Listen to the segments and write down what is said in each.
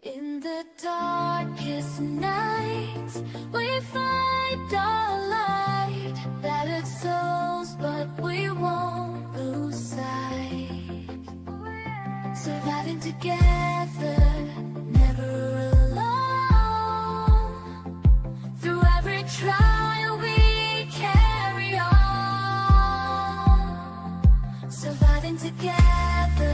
In the darkest nights, we find our light, battered souls, but we won't lose sight. Surviving together, never alone. Through every trial, we carry on. Surviving together.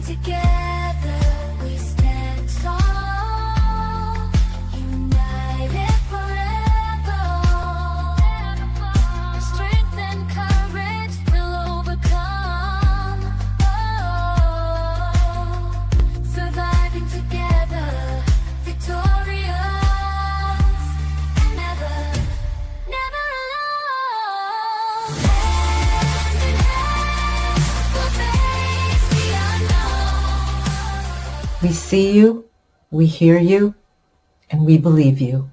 Together we stand tall, united forever. Strength and courage will overcome. Oh, surviving together, victorious, and never, never alone. Hand in hand, we'll face the unknown. We see you, we hear you, and we believe you.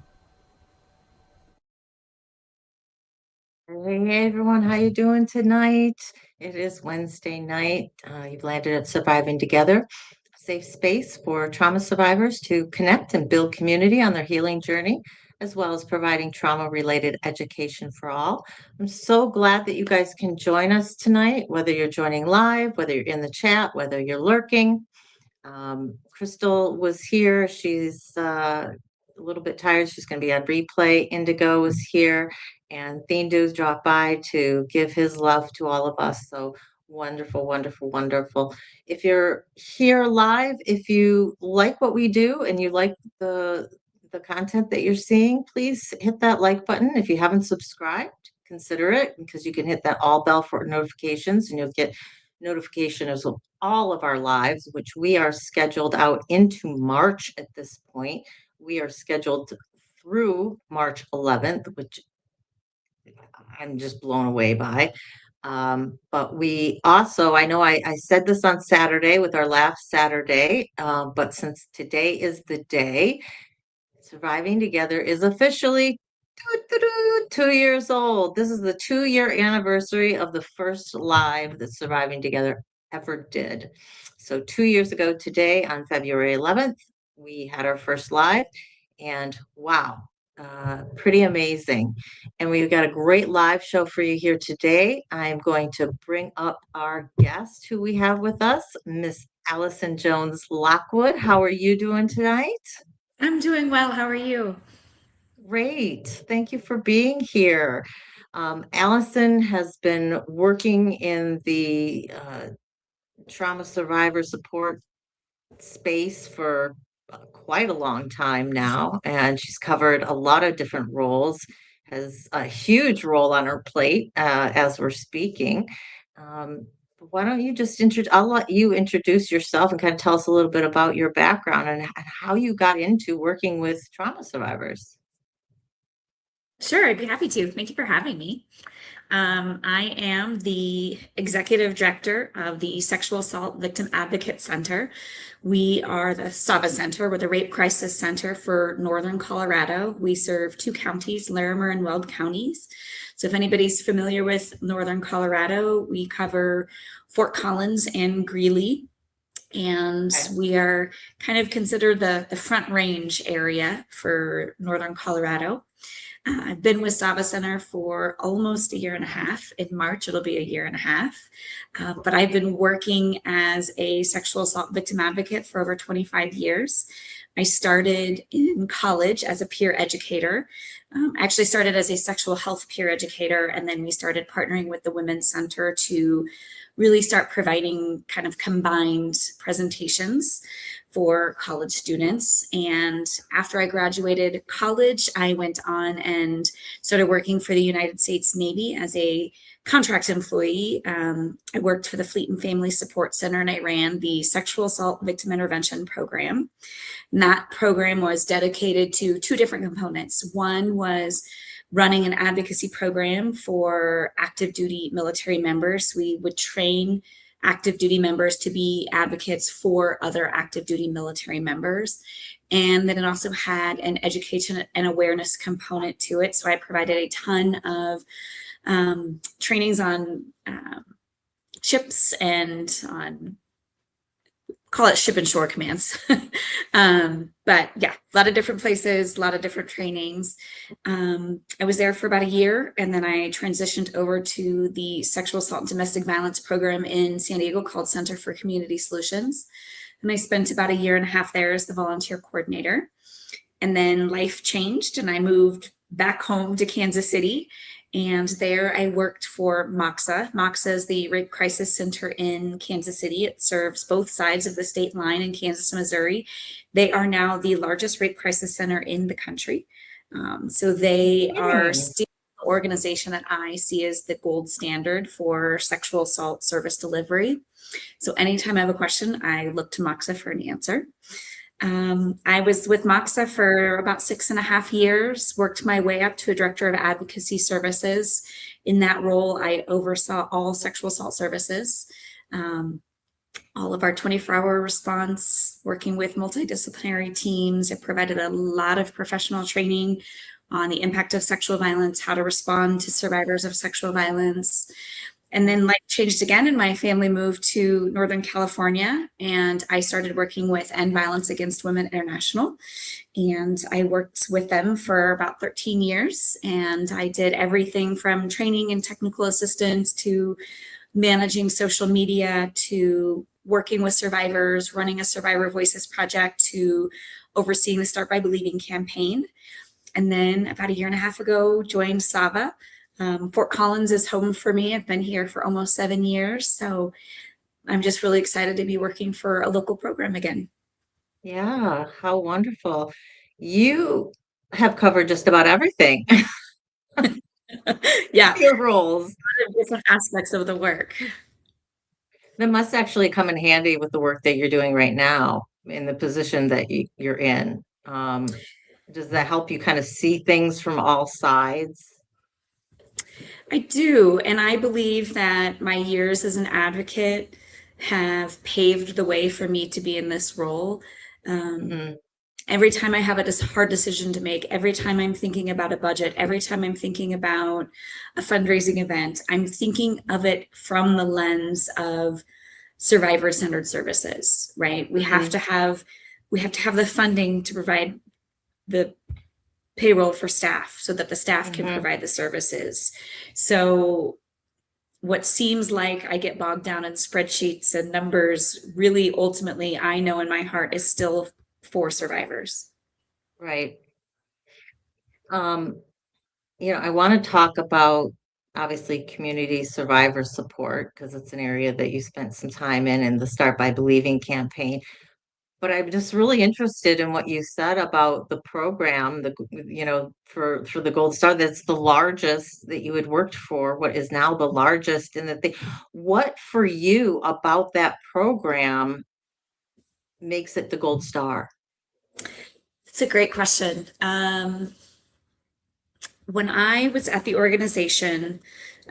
Hey everyone, how you doing tonight? It is Wednesday night. You've landed at Surviving Together, a safe space for trauma survivors to connect and build community on their healing journey, as well as providing trauma-related education for all. I'm so glad that you guys can join us tonight, whether you're joining live, whether you're in the chat, whether you're lurking. Crystal was here. She's a little bit tired. She's going to be on replay. Indigo was here, and Thindu's dropped by to give his love to all of us. So wonderful, wonderful, wonderful. If you're here live, if you like what we do and you like the content that you're seeing, please hit that like button. If you haven't subscribed, consider it, because you can hit that all bell for notifications and you'll get notifications of all of our lives, which we are scheduled out into March at this point. We are scheduled through March 11th, which I'm just blown away by. But we also, I know I said this on Saturday with our last Saturday, but since today is the day, Surviving Together is officially 2 years old. This is the 2-year anniversary of the first live that Surviving Together ever did. So 2 years ago today, on February 11th, we had our first live, and wow, pretty amazing. And we've got a great live show for you here today. I'm going to bring up our guest who we have with us, Miss Alison Jones-Lockwood. How are you doing tonight? I'm doing well. How are you? Great. Thank you for being here. Alison has been working in the trauma survivor support space for quite a long time now, and she's covered a lot of different roles, has a huge role on her plate as we're speaking. Why don't you just I'll let you introduce yourself and kind of tell us a little bit about your background and how you got into working with trauma survivors. Sure, I'd be happy to. Thank you for having me. I am the executive director of the Sexual Assault Victim Advocate Center. We are the SAVA Center. We're the Rape Crisis Center for Northern Colorado. We serve 2 counties, Larimer and Weld counties. So if anybody's familiar with Northern Colorado, we cover Fort Collins and Greeley. And we are kind of considered the Front Range area for Northern Colorado. I've been with SAVA Center for almost a year and a half. In March, it'll be a year and a half. But I've been working as a sexual assault victim advocate for over 25 years. I started in college as a peer educator. I actually started as a sexual health peer educator, and then we started partnering with the Women's Center to really start providing kind of combined presentations for college students. And after I graduated college, I went on and started working for the United States Navy as a contract employee. I worked for the Fleet and Family Support Center, and I ran the Sexual Assault Victim Intervention Program. And that program was dedicated to 2 different components. One was running an advocacy program for active duty military members. We would train active duty members to be advocates for other active duty military members. And then it also had an education and awareness component to it. So I provided a ton of trainings on ships and on, call it ship and shore commands. But yeah, a lot of different places, a lot of different trainings. I was there for about a year, and then I transitioned over to the sexual assault and domestic violence program in San Diego called Center for Community Solutions. And I spent about a year and a half there as the volunteer coordinator. And then life changed, and I moved back home to Kansas City. And there I worked for MOCSA. MOCSA is the Rape Crisis Center in Kansas City. It serves both sides of the state line in Kansas and Missouri. They are now the largest rape crisis center in the country. So they are still the organization that I see as the gold standard for sexual assault service delivery. So anytime I have a question, I look to MOCSA for an answer. I was with MOCSA for about 6.5 years, worked my way up to a Director of Advocacy Services. In that role, I oversaw all sexual assault services, all of our 24-hour response, working with multidisciplinary teams. I provided a lot of professional training on the impact of sexual violence, how to respond to survivors of sexual violence. And then life changed again, and my family moved to Northern California, and I started working with End Violence Against Women International. And I worked with them for about 13 years, and I did everything from training and technical assistance to managing social media to working with survivors, running a Survivor Voices project to overseeing the Start by Believing campaign. And then about 1.5 years ago, joined SAVA. Fort Collins is home for me. I've been here for almost 7 years. So I'm just really excited to be working for a local program again. Yeah, how wonderful. You have covered just about everything. Yeah, Your roles. different aspects of the work. That must actually come in handy with the work that you're doing right now in the position that you're in. Does that help you kind of see things from all sides? I do. And I believe that my years as an advocate have paved the way for me to be in this role. Every time I have a hard decision to make, every time I'm thinking about a budget, every time I'm thinking about a fundraising event, I'm thinking of it from the lens of survivor-centered services, right? We have to have the funding to provide the payroll for staff so that the staff can provide the services. So what seems like I get bogged down in spreadsheets and numbers, really ultimately I know in my heart is still for survivors. Right. I want to talk about obviously community survivor support because it's an area that you spent some time in the Start by Believing campaign. But I'm just really interested in what you said about the program, for the Gold Star, that's the largest that you had worked for, what is now the largest in the thing. What for you about that program makes it the Gold Star? It's a great question. When I was at the organization,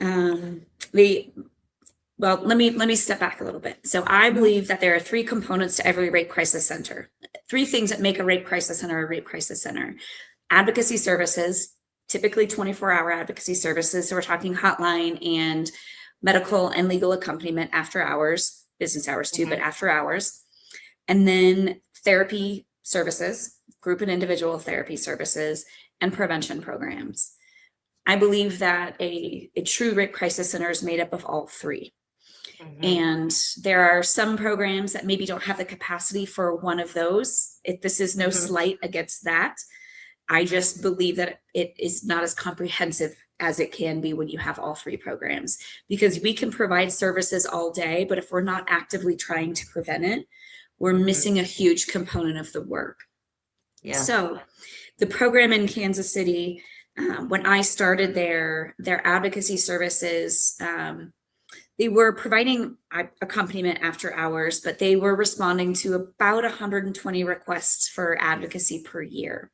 let me step back a little bit. So I believe that there are 3 components to every rape crisis center. 3 things that make a rape crisis center a rape crisis center. Advocacy services, typically 24-hour advocacy services. So we're talking hotline and medical and legal accompaniment after hours, business hours too, but after hours. And then therapy services, group and individual therapy services, and prevention programs. I believe that a true rape crisis center is made up of all 3. And there are some programs that maybe don't have the capacity for one of those. This is no slight against that. I just believe that it is not as comprehensive as it can be when you have all 3 programs, because we can provide services all day, but if we're not actively trying to prevent it, we're missing a huge component of the work. Yeah. So the program in Kansas City, when I started their advocacy services, they were providing accompaniment after hours, but they were responding to about 120 requests for advocacy per year.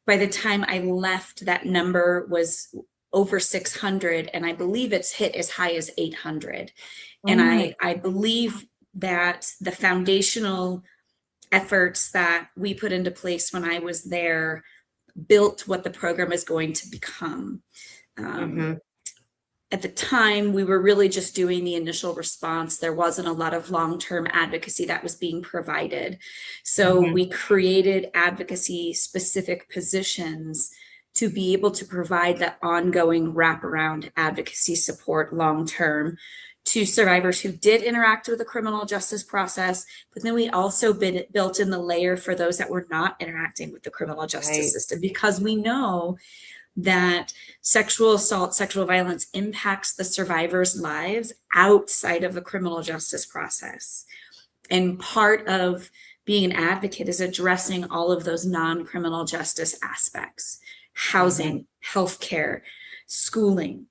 By the time I left, that number was over 600, and I believe it's hit as high as 800. And I believe that the foundational efforts that we put into place when I was there built what the program is going to become. Mhm. At the time, we were really just doing the initial response. There wasn't a lot of long-term advocacy that was being provided. So Mhm. we created advocacy specific positions to be able to provide that ongoing wraparound advocacy support long-term to survivors who did interact with the criminal justice process. But then we also built in the layer for those that were not interacting with the criminal justice Right. system, because we know that sexual assault, sexual violence impacts the survivors' lives outside of the criminal justice process. And part of being an advocate is addressing all of those non-criminal justice aspects: housing, healthcare, schooling,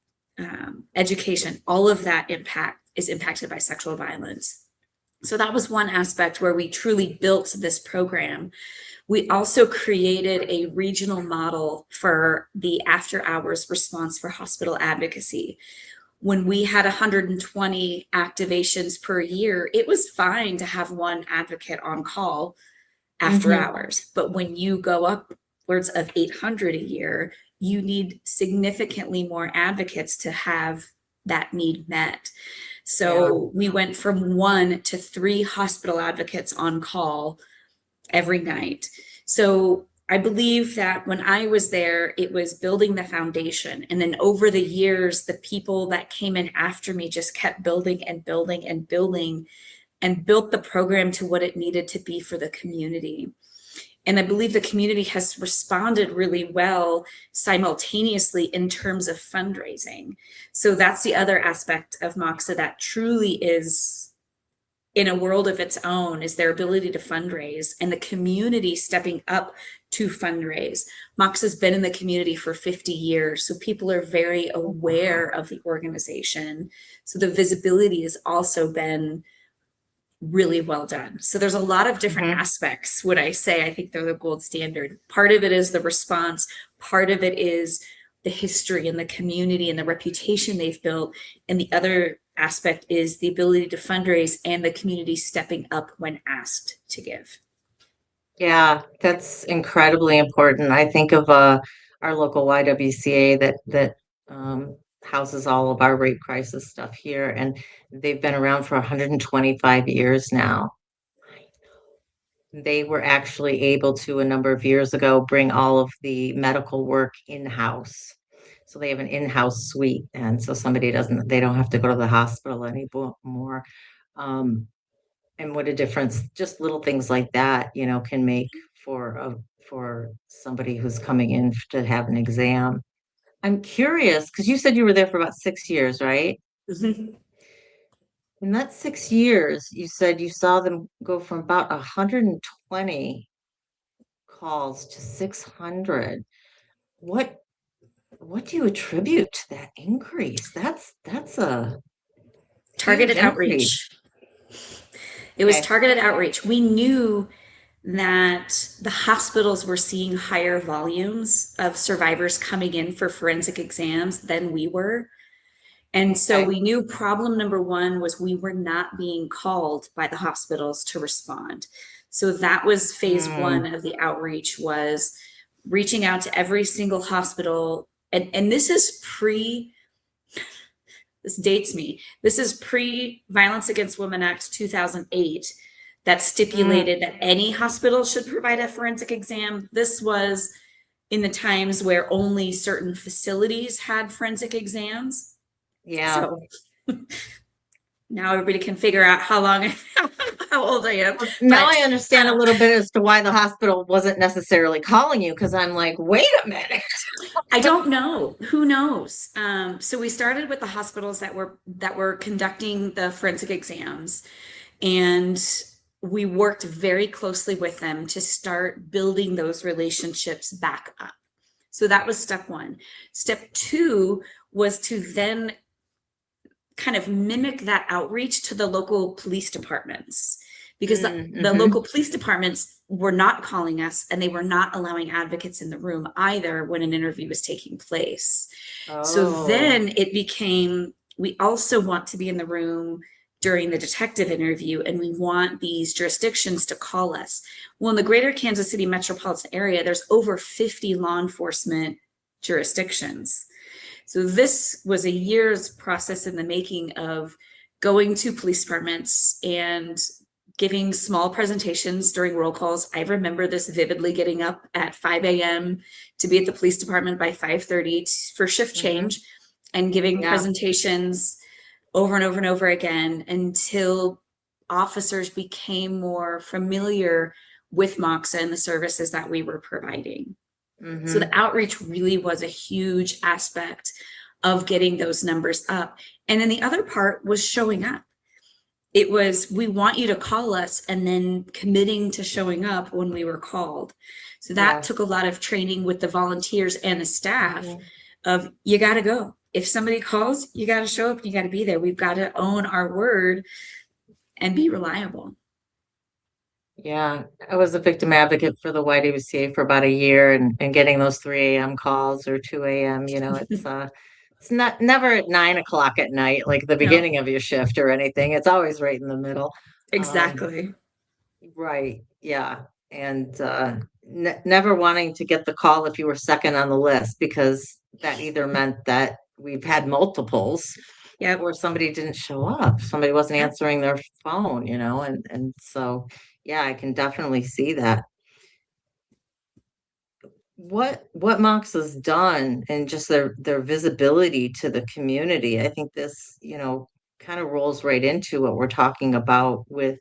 education. All of that is impacted by sexual violence. So that was one aspect where we truly built this program. We also created a regional model for the after hours response for hospital advocacy. When we had 120 activations per year, it was fine to have one advocate on call after Mhm. hours. But when you go upwards of 800 a year, you need significantly more advocates to have that need met. So we went from 1 to 3 hospital advocates on call every night. So I believe that when I was there, it was building the foundation. And then over the years, the people that came in after me just kept building and building and building and built the program to what it needed to be for the community. And I believe the community has responded really well simultaneously in terms of fundraising. So that's the other aspect of MOCSA that truly is in a world of its own, is their ability to fundraise and the community stepping up to fundraise. MOCSA has been in the community for 50 years, so people are very aware of the organization. So the visibility has also been really well done. So there's a lot of different aspects, would I say. I think they're the gold standard. Part of it is the response, part of it is the history and the community and the reputation they've built, and the other aspect is the ability to fundraise and the community stepping up when asked to give. Yeah, that's incredibly important. I think of our local YWCA that houses all of our rape crisis stuff here, and they've been around for 125 years now. They were actually able to, a number of years ago, bring all of the medical work in-house. So they have an in-house suite, and so they don't have to go to the hospital anymore. And what a difference just little things like that, can make for somebody who's coming in to have an exam. I'm curious because you said you were there for about 6 years, right? In that 6 years, you said you saw them go from about 120 calls to 600. What what do you attribute to that increase? That's a Targeted huge increase. outreach. It was Okay. targeted outreach. We knew that the hospitals were seeing higher volumes of survivors coming in for forensic exams than we were. And so Okay. we knew problem number one was we were not being called by the hospitals to respond. So that was phase one of the outreach, was reaching out to every single hospital. And this is this dates me. This is pre-Violence Against Women Act 2008 that stipulated that any hospital should provide a forensic exam. This was in the times where only certain facilities had forensic exams. Yeah. So now everybody can figure out how old I am. Now But, I understand a little bit as to why the hospital wasn't necessarily calling you, because I'm like, wait a minute. I don't know. Who knows? So we started with the hospitals that were conducting the forensic exams, and we worked very closely with them to start building those relationships back up. So that was step one. Step two was to then kind of mimic that outreach to the local police departments, because the local police departments were not calling us, and they were not allowing advocates in the room either when an interview was taking place. So then it became, we also want to be in the room during the detective interview, and we want these jurisdictions to call us. Well, in the greater Kansas City metropolitan area, there's over 50 law enforcement jurisdictions. So this was a year's process in the making of going to police departments and giving small presentations during roll calls. I remember this vividly, getting up at 5 a.m. to be at the police department by 5:30 for shift change, and giving presentations over and over and over again until officers became more familiar with MOCSA and the services that we were providing. So the outreach really was a huge aspect of getting those numbers up. And then the other part was showing up. It was, we want you to call us, and then committing to showing up when we were called. So that took a lot of training with the volunteers and the staff of, you got to go. If somebody calls, you got to show up, you got to be there. We've got to own our word and be reliable. Yeah, I was a victim advocate for the YWCA for about a year, and getting those 3 a.m. calls or 2 a.m., it's not never at 9 o'clock at night, like the beginning of your shift or anything. It's always right in the middle. Exactly. Right. Yeah. And never wanting to get the call if you were second on the list, because that either meant that we've had multiples or somebody didn't show up. Somebody wasn't answering their phone, and so, yeah, I can definitely see that. What MOCSA's done, and just their visibility to the community, I think this, kind of rolls right into what we're talking about with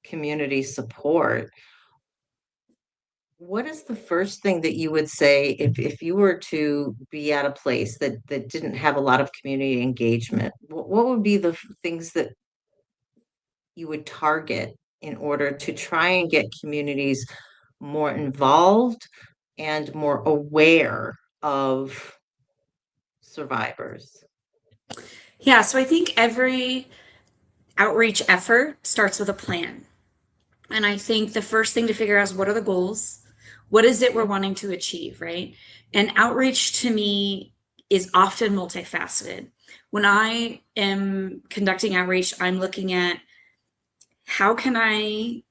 community support. What is the first thing that you would say if you were to be at a place that didn't have a lot of community engagement? What would be the things that you would target in order to try and get communities more involved and more aware of survivors? Yeah, so I think every outreach effort starts with a plan. And I think the first thing to figure out is, what are the goals? What is it we're wanting to achieve, right? And outreach to me is often multifaceted. When I am conducting outreach, I'm looking at, how can I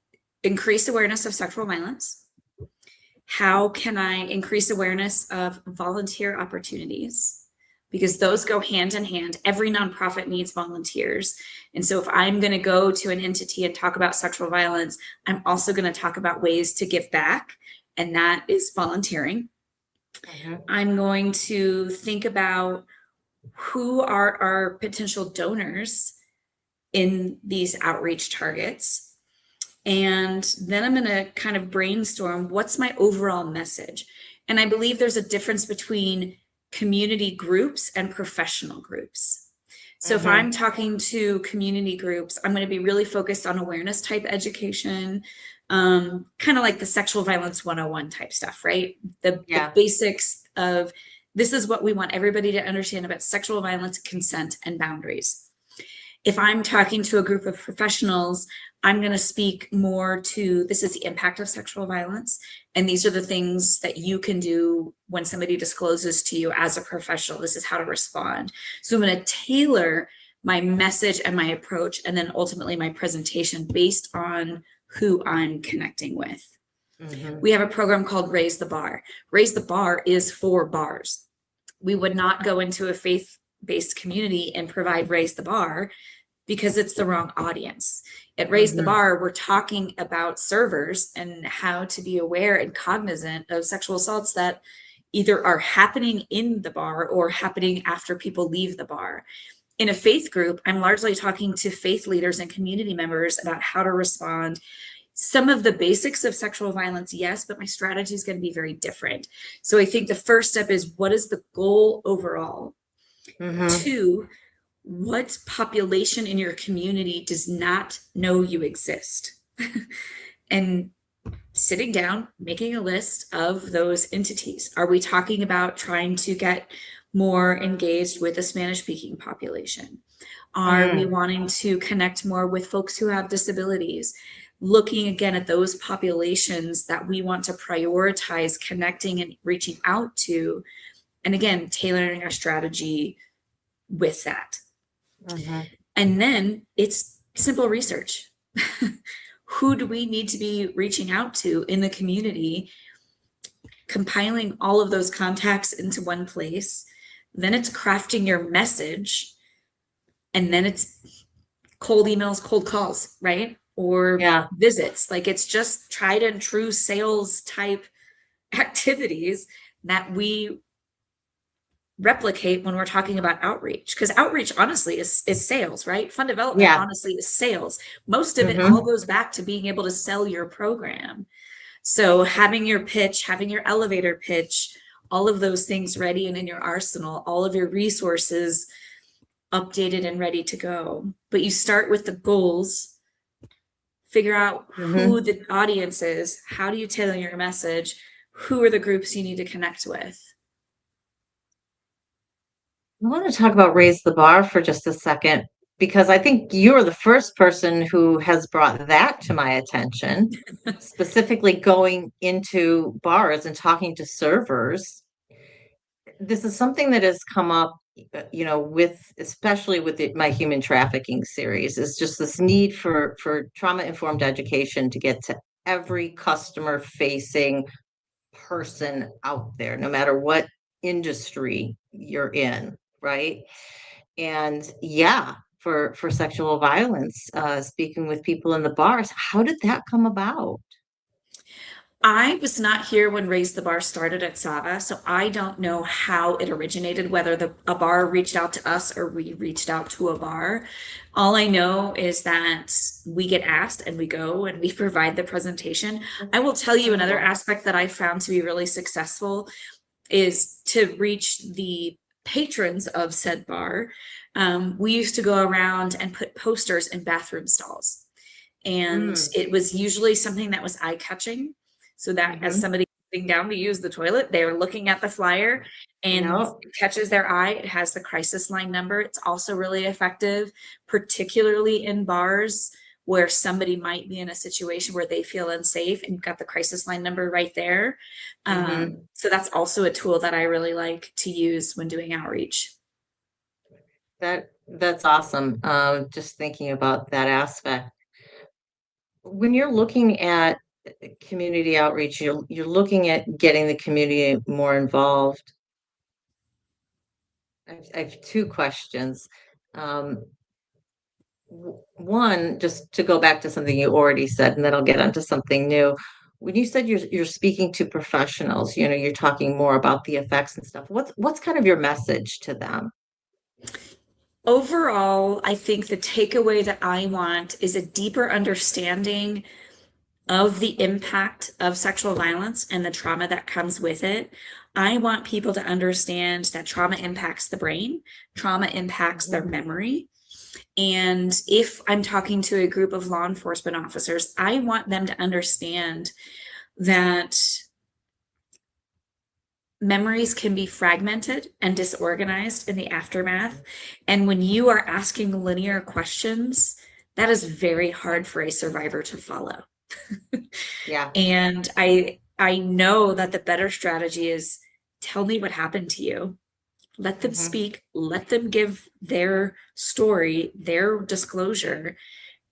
increase awareness of sexual violence? How can I increase awareness of volunteer opportunities? Because those go hand in hand. Every nonprofit needs volunteers. And so if I'm going to go to an entity and talk about sexual violence, I'm also going to talk about ways to give back, and that is volunteering. I'm going to think about who are our potential donors in these outreach targets. And then I'm going to kind of brainstorm, what's my overall message? And I believe there's a difference between community groups and professional groups. So if I'm talking to community groups, I'm going to be really focused on awareness type education, kind of like the sexual violence 101 type stuff, right? The basics of, this is what we want everybody to understand about sexual violence, consent, and boundaries. If I'm talking to a group of professionals, I'm going to speak more to, this is the impact of sexual violence, and these are the things that you can do when somebody discloses to you as a professional. This is how to respond. So I'm going to tailor my message and my approach, and then ultimately my presentation based on who I'm connecting with. We have a program called Raise the Bar. Raise the Bar is for bars. We would not go into a faith-based community and provide Raise the Bar, because it's the wrong audience. At Raise the Bar, we're talking about servers and how to be aware and cognizant of sexual assaults that either are happening in the bar or happening after people leave the bar. In a faith group, I'm largely talking to faith leaders and community members about how to respond. Some of the basics of sexual violence, yes, but my strategy is going to be very different. So I think the first step is, what is the goal overall? 2, what population in your community does not know you exist? And sitting down, making a list of those entities. Are we talking about trying to get more engaged with the Spanish-speaking population? Are we wanting to connect more with folks who have disabilities? Looking again at those populations that we want to prioritize connecting and reaching out to, and again, tailoring our strategy with that. And then it's simple research. Who do we need to be reaching out to in the community? Compiling all of those contacts into one place. Then it's crafting your message. And then it's cold emails, cold calls, right? Or Yeah. visits. Like, it's just tried and true sales type activities that we replicate when we're talking about outreach, because outreach honestly is sales, right? Fund development Yeah. honestly is sales. Most of it Mhm. all goes back to being able to sell your program. So having your pitch, having your elevator pitch, all of those things ready and in your arsenal, all of your resources updated and ready to go. But you start with the goals, figure out who Mhm. the audience is, how do you tailor your message, who are the groups you need to connect with. I want to talk about raise the bar for just a second, because I think you're the first person who has brought that to my attention, specifically going into bars and talking to servers. This is something that has come up, with especially with my human trafficking series, is just this need for trauma-informed education to get to every customer-facing person out there, no matter what industry you're in, right? And yeah, for sexual violence, speaking with people in the bars, how did that come about? I was not here when Raise the Bar started at Sava, so I don't know how it originated, whether a bar reached out to us or we reached out to a bar. All I know is that we get asked and we go and we provide the presentation. I will tell you another aspect that I found to be really successful is to reach the patrons of said bar. We used to go around and put posters in bathroom stalls. And Mm, it was usually something that was eye-catching, so that as mhm. somebody sitting down to use the toilet, they're looking at the flyer and No. it catches their eye. It has the crisis line number. It's also really effective, particularly in bars where somebody might be in a situation where they feel unsafe and you've got the crisis line number right there. Mhm. So that's also a tool that I really like to use when doing outreach. That's awesome. Just thinking about that aspect. When you're looking at community outreach, you're looking at getting the community more involved. I have two questions. Um, One, just to go back to something you already said, and then I'll get onto something new. When you said you're speaking to professionals, you're talking more about the effects and stuff. What's kind of your message to them? Overall, I think the takeaway that I want is a deeper understanding of the impact of sexual violence and the trauma that comes with it. I want people to understand that trauma impacts the brain, trauma impacts their memory. And if I'm talking to a group of law enforcement officers, I want them to understand that memories can be fragmented and disorganized in the aftermath. And when you are asking linear questions, that is very hard for a survivor to follow. Yeah. And I know that the better strategy is tell me what happened to you. Let them Mhm. speak, let them give their story, their disclosure,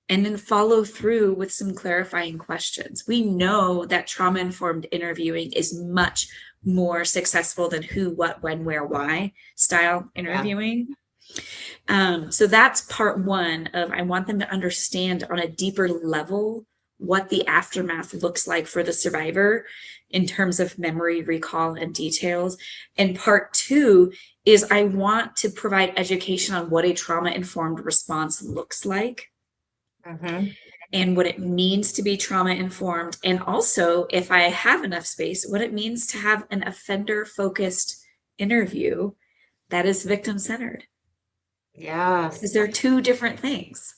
and then follow through with some clarifying questions. We know that trauma-informed interviewing is much more successful than who, what, when, where, why style Yeah. interviewing. So that's part one of I want them to understand on a deeper level what the aftermath looks like for the survivor in terms of memory, recall, and details. And part two is I want to provide education on what a trauma-informed response looks like Mhm. and what it means to be trauma-informed. And also, if I have enough space, what it means to have an offender-focused interview that is victim-centered. Because Yes. they're two different things.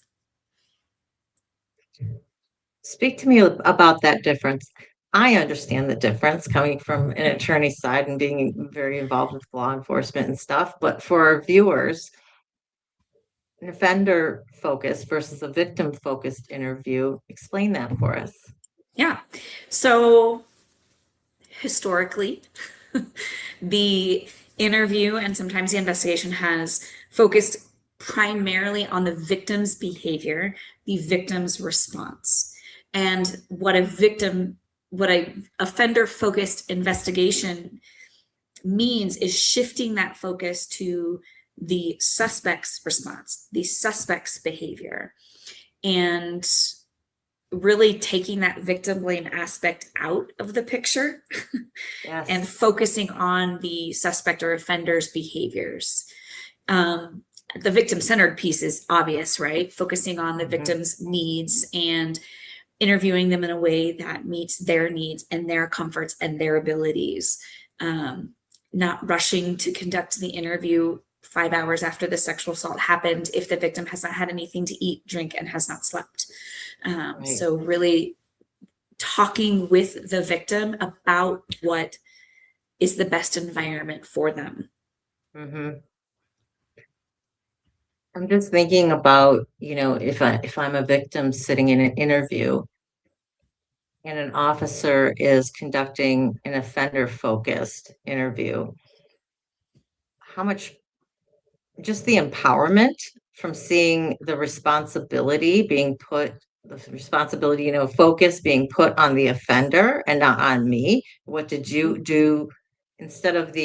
Speak to me about that difference. I understand the difference coming from an attorney's side and being very involved with law enforcement and stuff, but for our viewers, an offender focused versus a victim focused interview, explain that for us. Yeah. So historically, the interview and sometimes the investigation has focused primarily on the victim's behavior, the victim's response. And what a offender-focused investigation means is shifting that focus to the suspect's response, the suspect's behavior, and really taking that victim blame aspect out of the picture Yes. and focusing on the suspect or offender's behaviors. The victim-centered piece is obvious, right? Focusing on the victim's needs and interviewing them in a way that meets their needs and their comforts and their abilities. Not rushing to conduct the interview 5 hours after the sexual assault happened if the victim has not had anything to eat, drink, and has not slept. Right. So really talking with the victim about what is the best environment for them. I'm just thinking about, if I'm a victim sitting in an interview and an officer is conducting an offender-focused interview, how much, just the empowerment from seeing the responsibility being put, focus being put on the offender and not on me. What did you do instead of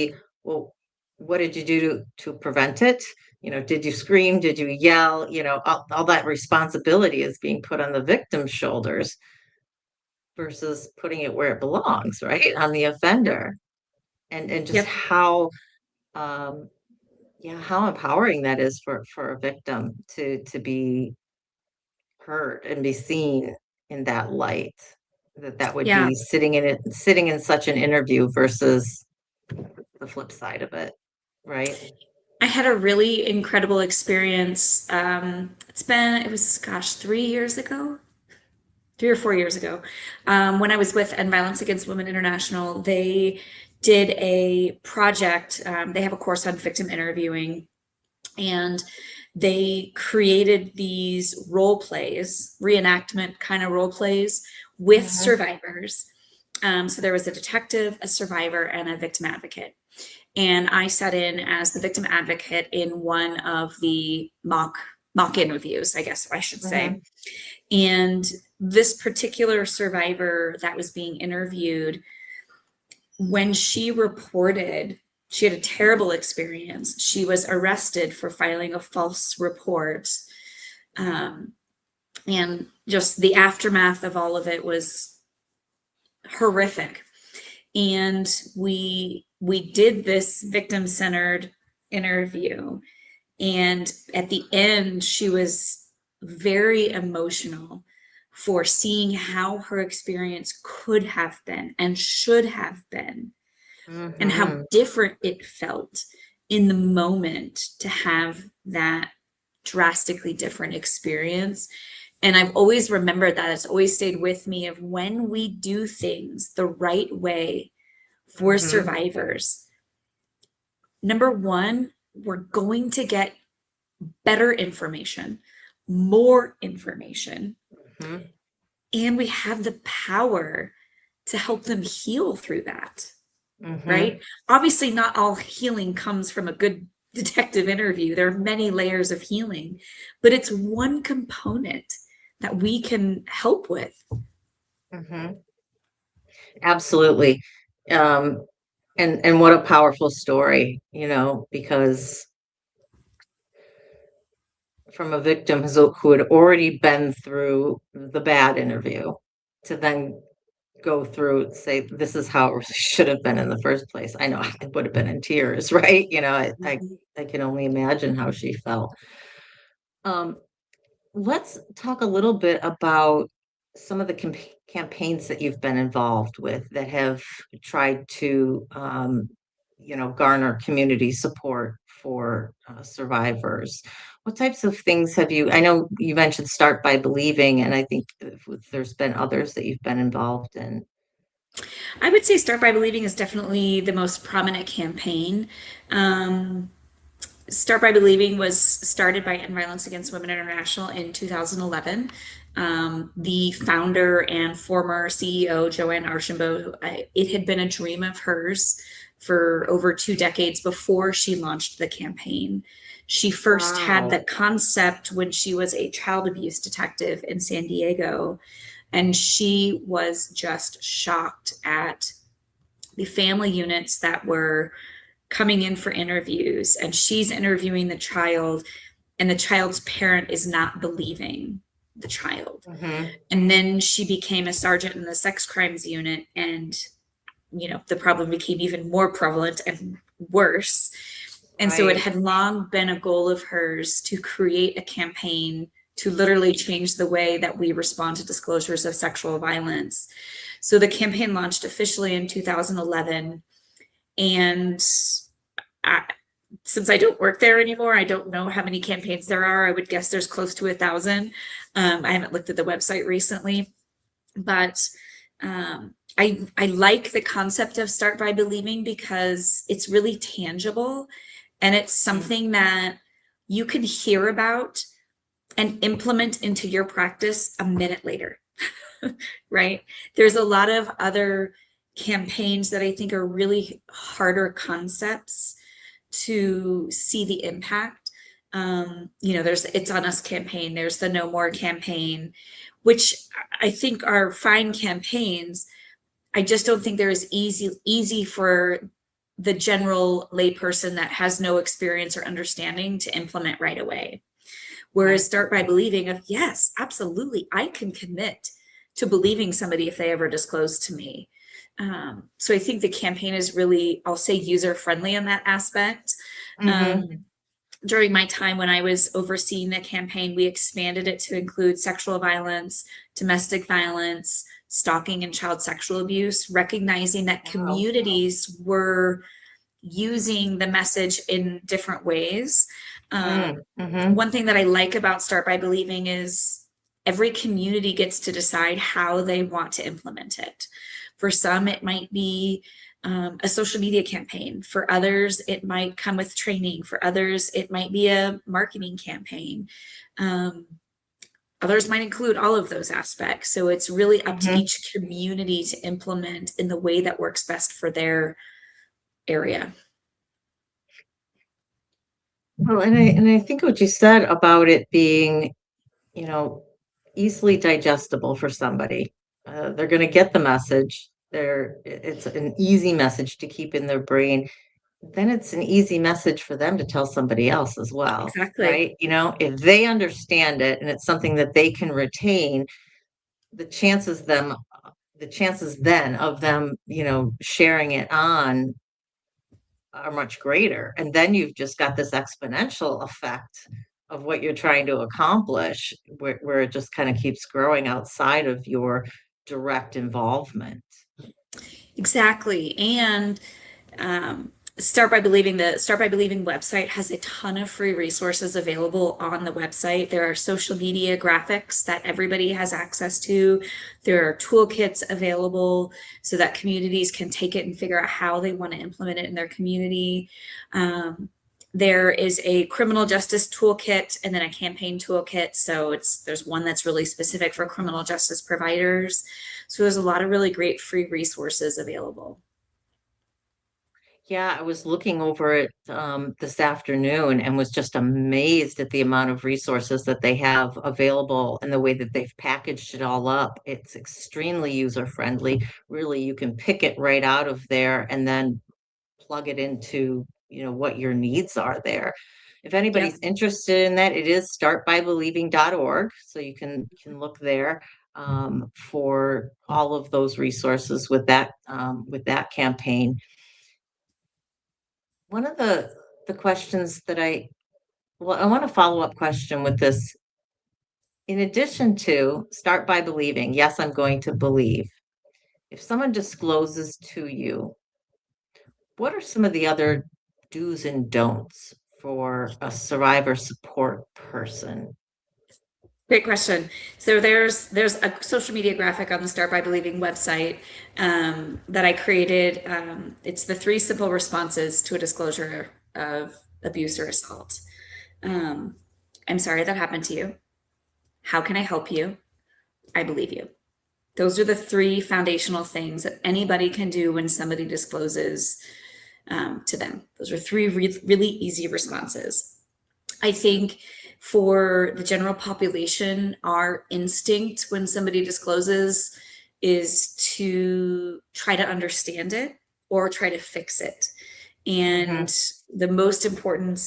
well, what did you do to prevent it? Did you scream? Did you yell? All that responsibility is being put on the victim's shoulders versus putting it where it belongs, right? On the offender. And just Yep. how empowering that is for a victim to be heard and be seen in that light, that would Yeah. be sitting in such an interview versus the flip side of it, right? I had a really incredible experience. It was 3 or 4 years ago, when I was with End Violence Against Women International. They did a project. They have a course on victim interviewing, and they created these role plays, reenactment kind of role plays with survivors. So there was a detective, a survivor, and a victim advocate. And I sat in as the victim advocate in one of the mock interviews, I guess I should say. And this particular survivor that was being interviewed, when she reported, she had a terrible experience. She was arrested for filing a false report. And just the aftermath of all of it was horrific. And we did this victim-centered interview. And at the end, she was very emotional for seeing how her experience could have been and should have been, and how different it felt in the moment to have that drastically different experience. And I've always remembered that. It's always stayed with me of when we do things the right way for survivors. Number one, we're going to get better information, more information, and we have the power to help them heal through that, right? Obviously, not all healing comes from a good detective interview. There are many layers of healing, but it's one component that we can help with. Absolutely. And what a powerful story, because from a victim who had already been through the bad interview to then go through, say, this is how it should have been in the first place. I know I would have been in tears, right? I can only imagine how she felt. Let's talk a little bit about some of the campaigns that you've been involved with that have tried to, garner community support for survivors. What types of things have I know you mentioned Start by Believing, and I think there's been others that you've been involved in. I would say Start by Believing is definitely the most prominent campaign. Start by Believing was started by End Violence Against Women International in 2011. The founder and former CEO, Joanne Archambault, it had been a dream of hers for over 2 decades before she launched the campaign. She first had the concept when she was a child abuse detective in San Diego, and she was just shocked at the family units that were coming in for interviews, and she's interviewing the child, and the child's parent is not believing the child. And then she became a sergeant in the sex crimes unit, and the problem became even more prevalent and worse. And so it had long been a goal of hers to create a campaign to literally change the way that we respond to disclosures of sexual violence. So the campaign launched officially in 2011. And since I don't work there anymore, I don't know how many campaigns there are. I would guess there's close to 1,000. I haven't looked at the website recently, but I like the concept of Start by Believing because it's really tangible, and it's something that you can hear about and implement into your practice a minute later, right? There's a lot of other campaigns that I think are really harder concepts to see the impact. There's It's On Us campaign, there's the No More campaign, which I think are fine campaigns. I just don't think they're as easy for the general layperson that has no experience or understanding to implement right away. Whereas Start by Believing of, yes, absolutely, I can commit to believing somebody if they ever disclose to me. So I think the campaign is really, I'll say, user-friendly in that aspect. During my time when I was overseeing the campaign, we expanded it to include sexual violence, domestic violence, stalking, and child sexual abuse, recognizing that communities were using the message in different ways. One thing that I like about Start by Believing is every community gets to decide how they want to implement it. For some, it might be a social media campaign. For others, it might come with training. For others, it might be a marketing campaign. Others might include all of those aspects. So it's really up to each community to implement in the way that works best for their area. Well, and I think what you said about it being, easily digestible for somebody. They're going to get the message. It's an easy message to keep in their brain. Then it's an easy message for them to tell somebody else as well. Exactly. Right? If they understand it and it's something that they can retain, the chances then of them, sharing it on are much greater. And then you've just got this exponential effect of what you're trying to accomplish, where it just kind of keeps growing outside of your direct involvement. Exactly. And Start by Believing, the Start by Believing website has a ton of free resources available on the website. There are social media graphics that everybody has access to. There are toolkits available so that communities can take it and figure out how they want to implement it in their community. There is a criminal justice toolkit and then a campaign toolkit. So there's one that's really specific for criminal justice providers. So there's a lot of really great free resources available. Yeah, I was looking over it this afternoon and was just amazed at the amount of resources that they have available and the way that they've packaged it all up. It's extremely user-friendly. Really, you can pick it right out of there and then plug it into, what your needs are there. If anybody's interested in that, it is startbybelieving.org. So you can look there for all of those resources with that campaign. One of the questions that I want a follow-up question with this. In addition to Start by Believing, yes, I'm going to believe. If someone discloses to you, what are some of the other do's and don'ts for a survivor support person? Great question. So there's a social media graphic on the Start by Believing website that I created. It's the 3 simple responses to a disclosure of abuse or assault. I'm sorry that happened to you. How can I help you? I believe you. Those are the 3 foundational things that anybody can do when somebody discloses to them. Those are three really easy responses. I think for the general population, our instinct when somebody discloses is to try to understand it or try to fix it. And the most important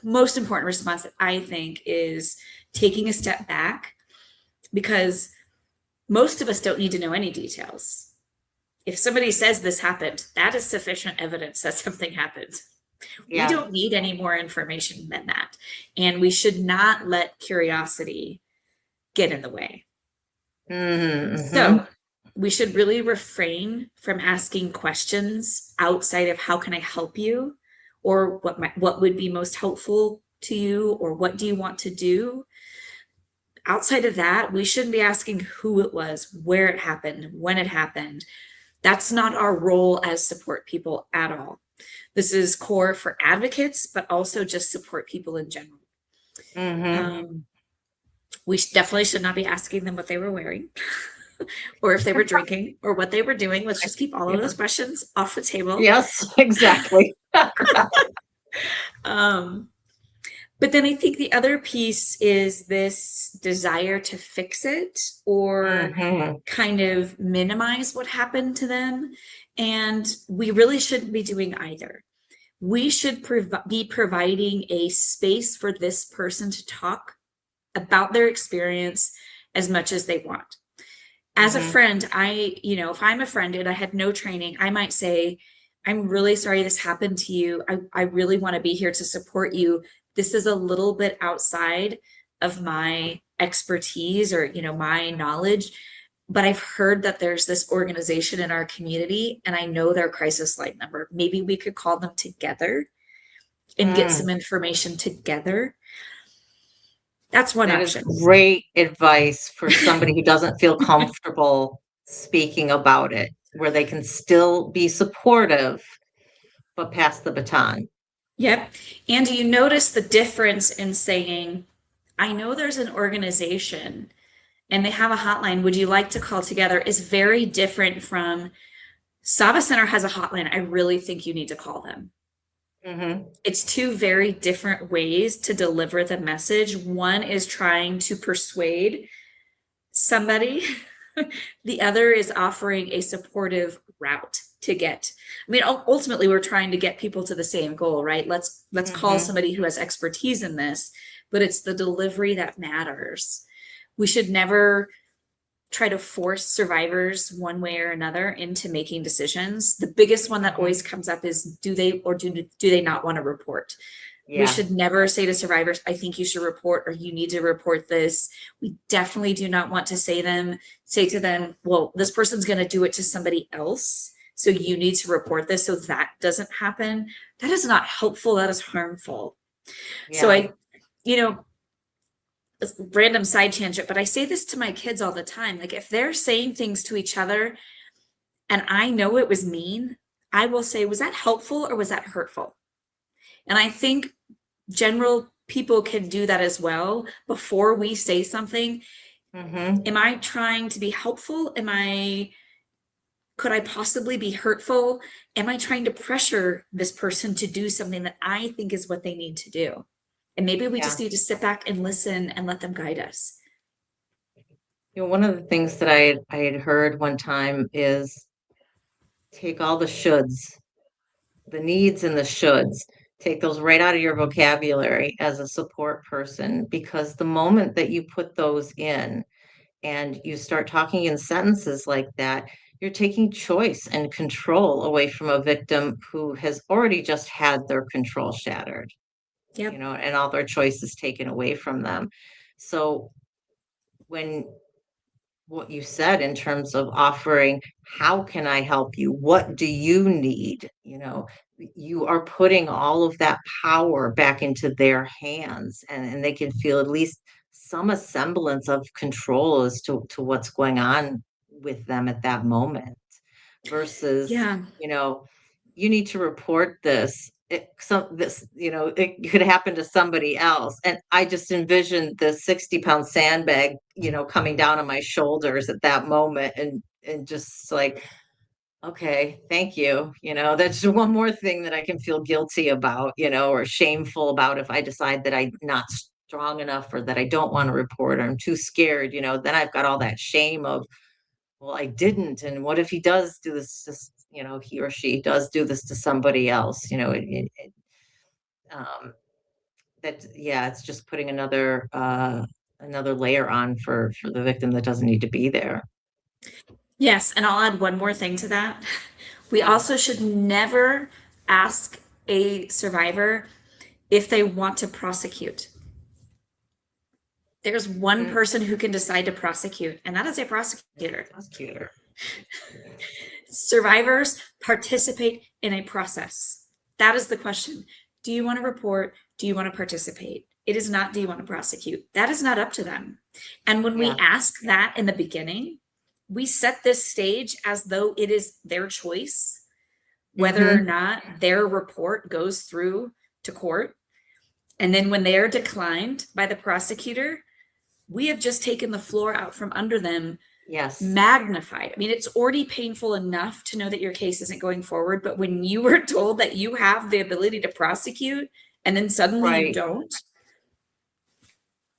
response that I think is taking a step back, because most of us don't need to know any details. If somebody says this happened, that is sufficient evidence that something happened. Yeah. We don't need any more information than that. And we should not let curiosity get in the way. So we should really refrain from asking questions outside of how can I help you, or what would be most helpful to you, or what do you want to do? Outside of that, we shouldn't be asking who it was, where it happened, when it happened. That's not our role as support people at all. This is core for advocates, but also just support people in general. We definitely should not be asking them what they were wearing or if they were drinking or what they were doing. Let's just keep all of those questions off the table. Yes, exactly. But then I think the other piece is this desire to fix it or kind of minimize what happened to them. And we really shouldn't be doing either. We should be providing a space for this person to talk about their experience as much as they want. As a friend, if I'm a friend and I had no training, I might say, I'm really sorry this happened to you. I really want to be here to support you. This is a little bit outside of my expertise or, my knowledge, but I've heard that there's this organization in our community and I know their crisis line number. Maybe we could call them together and get some information together. That's one option. Great advice for somebody who doesn't feel comfortable speaking about it, where they can still be supportive, but pass the baton. Yep. And do you notice the difference in saying, I know there's an organization and they have a hotline, would you like to call together, is very different from Saba Center has a hotline. I really think you need to call them. It's two very different ways to deliver the message. One is trying to persuade somebody. The other is offering a supportive route to get. I mean, ultimately, we're trying to get people to the same goal, right? Let's call somebody who has expertise in this, but it's the delivery that matters. We should never try to force survivors one way or another into making decisions. The biggest one that always comes up is, do they not want to report? We should never say to survivors, I think you should report, or you need to report this. We definitely do not want to say to them, well, this person's going to do it to somebody else, so you need to report this. So that doesn't happen. That is not helpful. That is harmful. So random side tangent, but I say this to my kids all the time. Like, if they're saying things to each other and I know it was mean, I will say, was that helpful or was that hurtful? And I think general people can do that as well before we say something. Am I trying to be helpful? Could I possibly be hurtful? Am I trying to pressure this person to do something that I think is what they need to do? And maybe we just need to sit back and listen and let them guide us. One of the things that I had heard one time is take all the shoulds, the needs and the shoulds, take those right out of your vocabulary as a support person, because the moment that you put those in and you start talking in sentences like that, you're taking choice and control away from a victim who has already just had their control shattered. And all their choices taken away from them. So what you said in terms of offering, how can I help you? What do you need? You are putting all of that power back into their hands, and they can feel at least some semblance of control as to what's going on with them at that moment versus, you need to report this. It could happen to somebody else. And I just envisioned the 60-pound sandbag, coming down on my shoulders at that moment and just like, okay, thank you. That's one more thing that I can feel guilty about, or shameful about if I decide that I'm not strong enough or that I don't want to report or I'm too scared, then I've got all that shame of, well, I didn't. And what if he does do this, he or she does do this to somebody else, um, yeah, it's just putting another layer on for the victim that doesn't need to be there. Yes, and I'll add one more thing to that. We Yeah. also should never ask a survivor if they want to prosecute. There's one Mhm. person who can decide to prosecute, and that is a prosecutor. Prosecutor. Survivors participate in a process. That is the question. Do you want to report? Do you want to participate? It is not, do you want to prosecute? That is not up to them. And when we Yeah. ask that in the beginning, we set this stage as though it is their choice, whether or not their report goes through to court. And then when they are declined by the prosecutor, we have just taken the floor out from under them, Yes. magnified. I mean, it's already painful enough to know that your case isn't going forward, but when you were told that you have the ability to prosecute and then suddenly you Right. don't,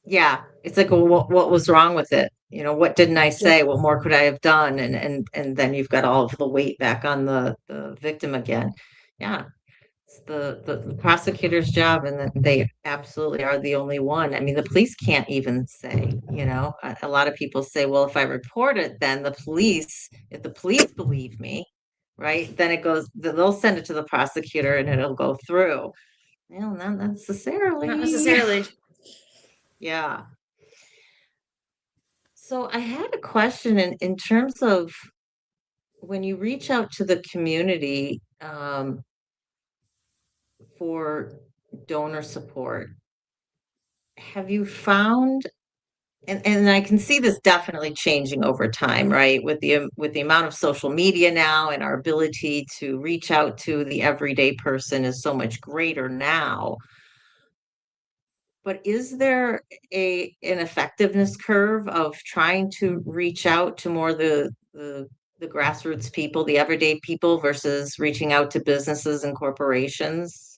Yeah. It's like, well, what was wrong with it? What didn't I say? What more could I have done? And then you've got all of the weight back on the victim again. Yeah. It's the prosecutor's job, and that they absolutely are the only one. I mean, the police can't even say, a lot of people say, well, if I report it, then if the police believe me, right, then they'll send it to the prosecutor and it'll go through. Well, not necessarily. not necessarily. Yeah. So I had a question in terms of when you reach out to the community, for donor support, have you found, and I can see this definitely changing over time, right? With the amount of social media now, and our ability to reach out to the everyday person is so much greater now. But is there an effectiveness curve of trying to reach out to more the grassroots people, the everyday people, versus reaching out to businesses and corporations?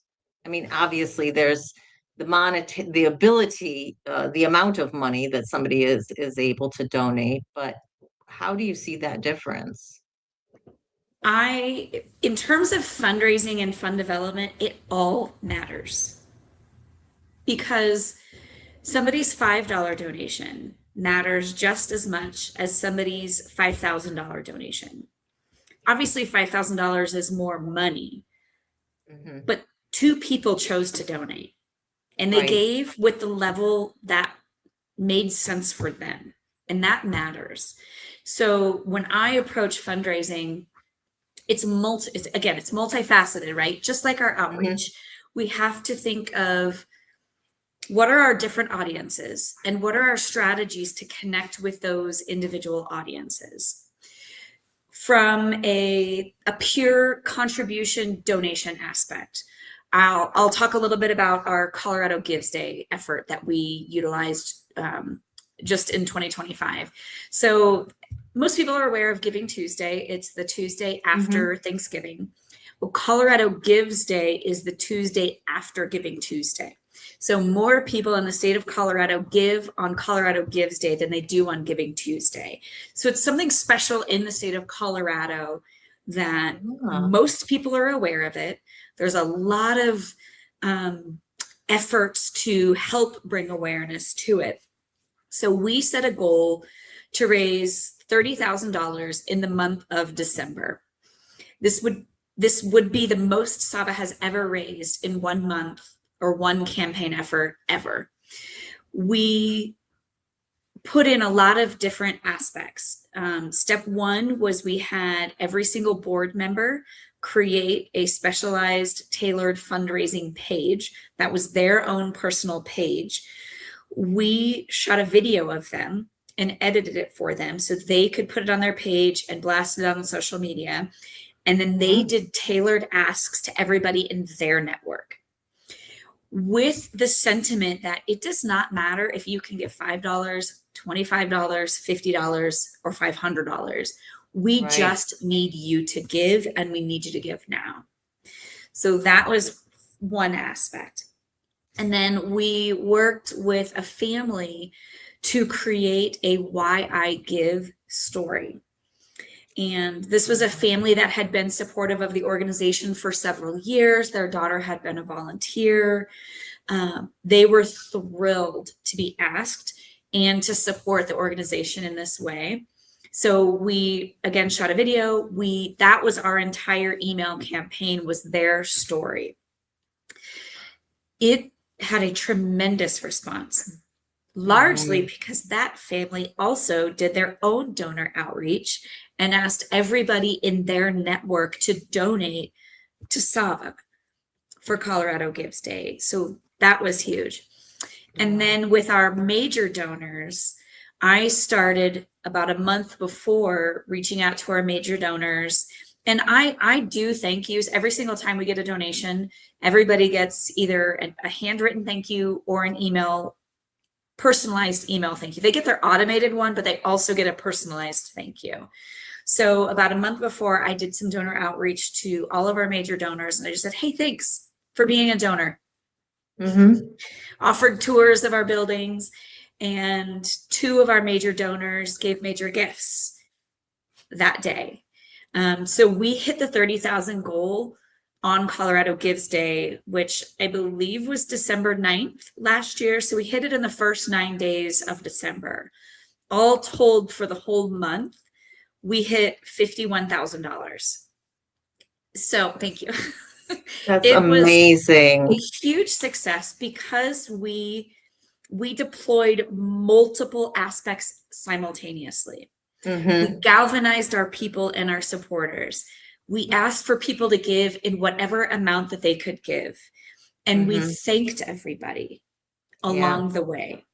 I mean, obviously, there's the ability, the amount of money that somebody is able to donate, but how do you see that difference? In terms of fundraising and fund development, it all matters because somebody's $5 donation matters just as much as somebody's $5,000 donation. Obviously, $5,000 is more money, Mhm. but two people chose to donate and they Right. gave with the level that made sense for them. And that matters. So when I approach fundraising, it's multifaceted, right? Just like our outreach, we have to think of what are our different audiences and what are our strategies to connect with those individual audiences. From a pure contribution donation aspect, I'll talk a little bit about our Colorado Gives Day effort that we utilized just in 2025. So most people are aware of Giving Tuesday. It's the Tuesday after Thanksgiving. Well, Colorado Gives Day is the Tuesday after Giving Tuesday. So more people in the state of Colorado give on Colorado Gives Day than they do on Giving Tuesday. So it's something special in the state of Colorado that most people are aware of it. There's a lot of efforts to help bring awareness to it. So we set a goal to raise $30,000 in the month of December. This would be the most Saba has ever raised in 1 month or one campaign effort ever. We put in a lot of different aspects. Step one was we had every single board member create a specialized tailored fundraising page that was their own personal page. We shot a video of them and edited it for them so they could put it on their page and blast it on social media. And then they did tailored asks to everybody in their network, with the sentiment that it does not matter if you can give $5, $25, $50, or $500. We Right. just need you to give, and we need you to give now. So that was one aspect. And then we worked with a family to create a Why I Give story. And this was a family that had been supportive of the organization for several years. Their daughter had been a volunteer. They were thrilled to be asked and to support the organization in this way. So we again shot a video. That was our entire email campaign, was their story. It had a tremendous response, largely because that family also did their own donor outreach and asked everybody in their network to donate to SAVA for Colorado Gives Day. So that was huge. And then with our major donors, I started about a month before reaching out to our major donors. And I do thank yous every single time we get a donation. Everybody gets either a handwritten thank you or an email, personalized email thank you. They get their automated one, but they also get a personalized thank you. So about a month before, I did some donor outreach to all of our major donors. And I just said, hey, thanks for being a donor. Offered tours of our buildings, and 2 of our major donors gave major gifts that day. So we hit the 30,000 goal on Colorado Gives Day, which I believe was December 9th last year. So we hit it in the first 9 days of December. All told, for the whole month, we hit $51,000. So thank you. That's It was amazing. a huge success because we deployed multiple aspects simultaneously. We galvanized our people and our supporters. We asked for people to give in whatever amount that they could give. And we thanked everybody along the way.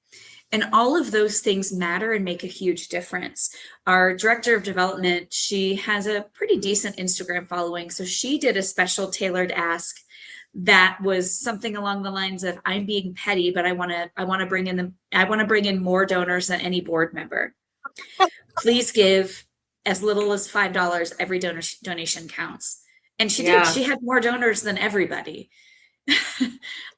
And all of those things matter and make a huge difference. Our director of development, she has a pretty decent Instagram following. So she did a special tailored ask that was something along the lines of, I'm being petty, but I want to bring in more donors than any board member. Please give as little as $5. Every donation counts. And she did. She had more donors than everybody.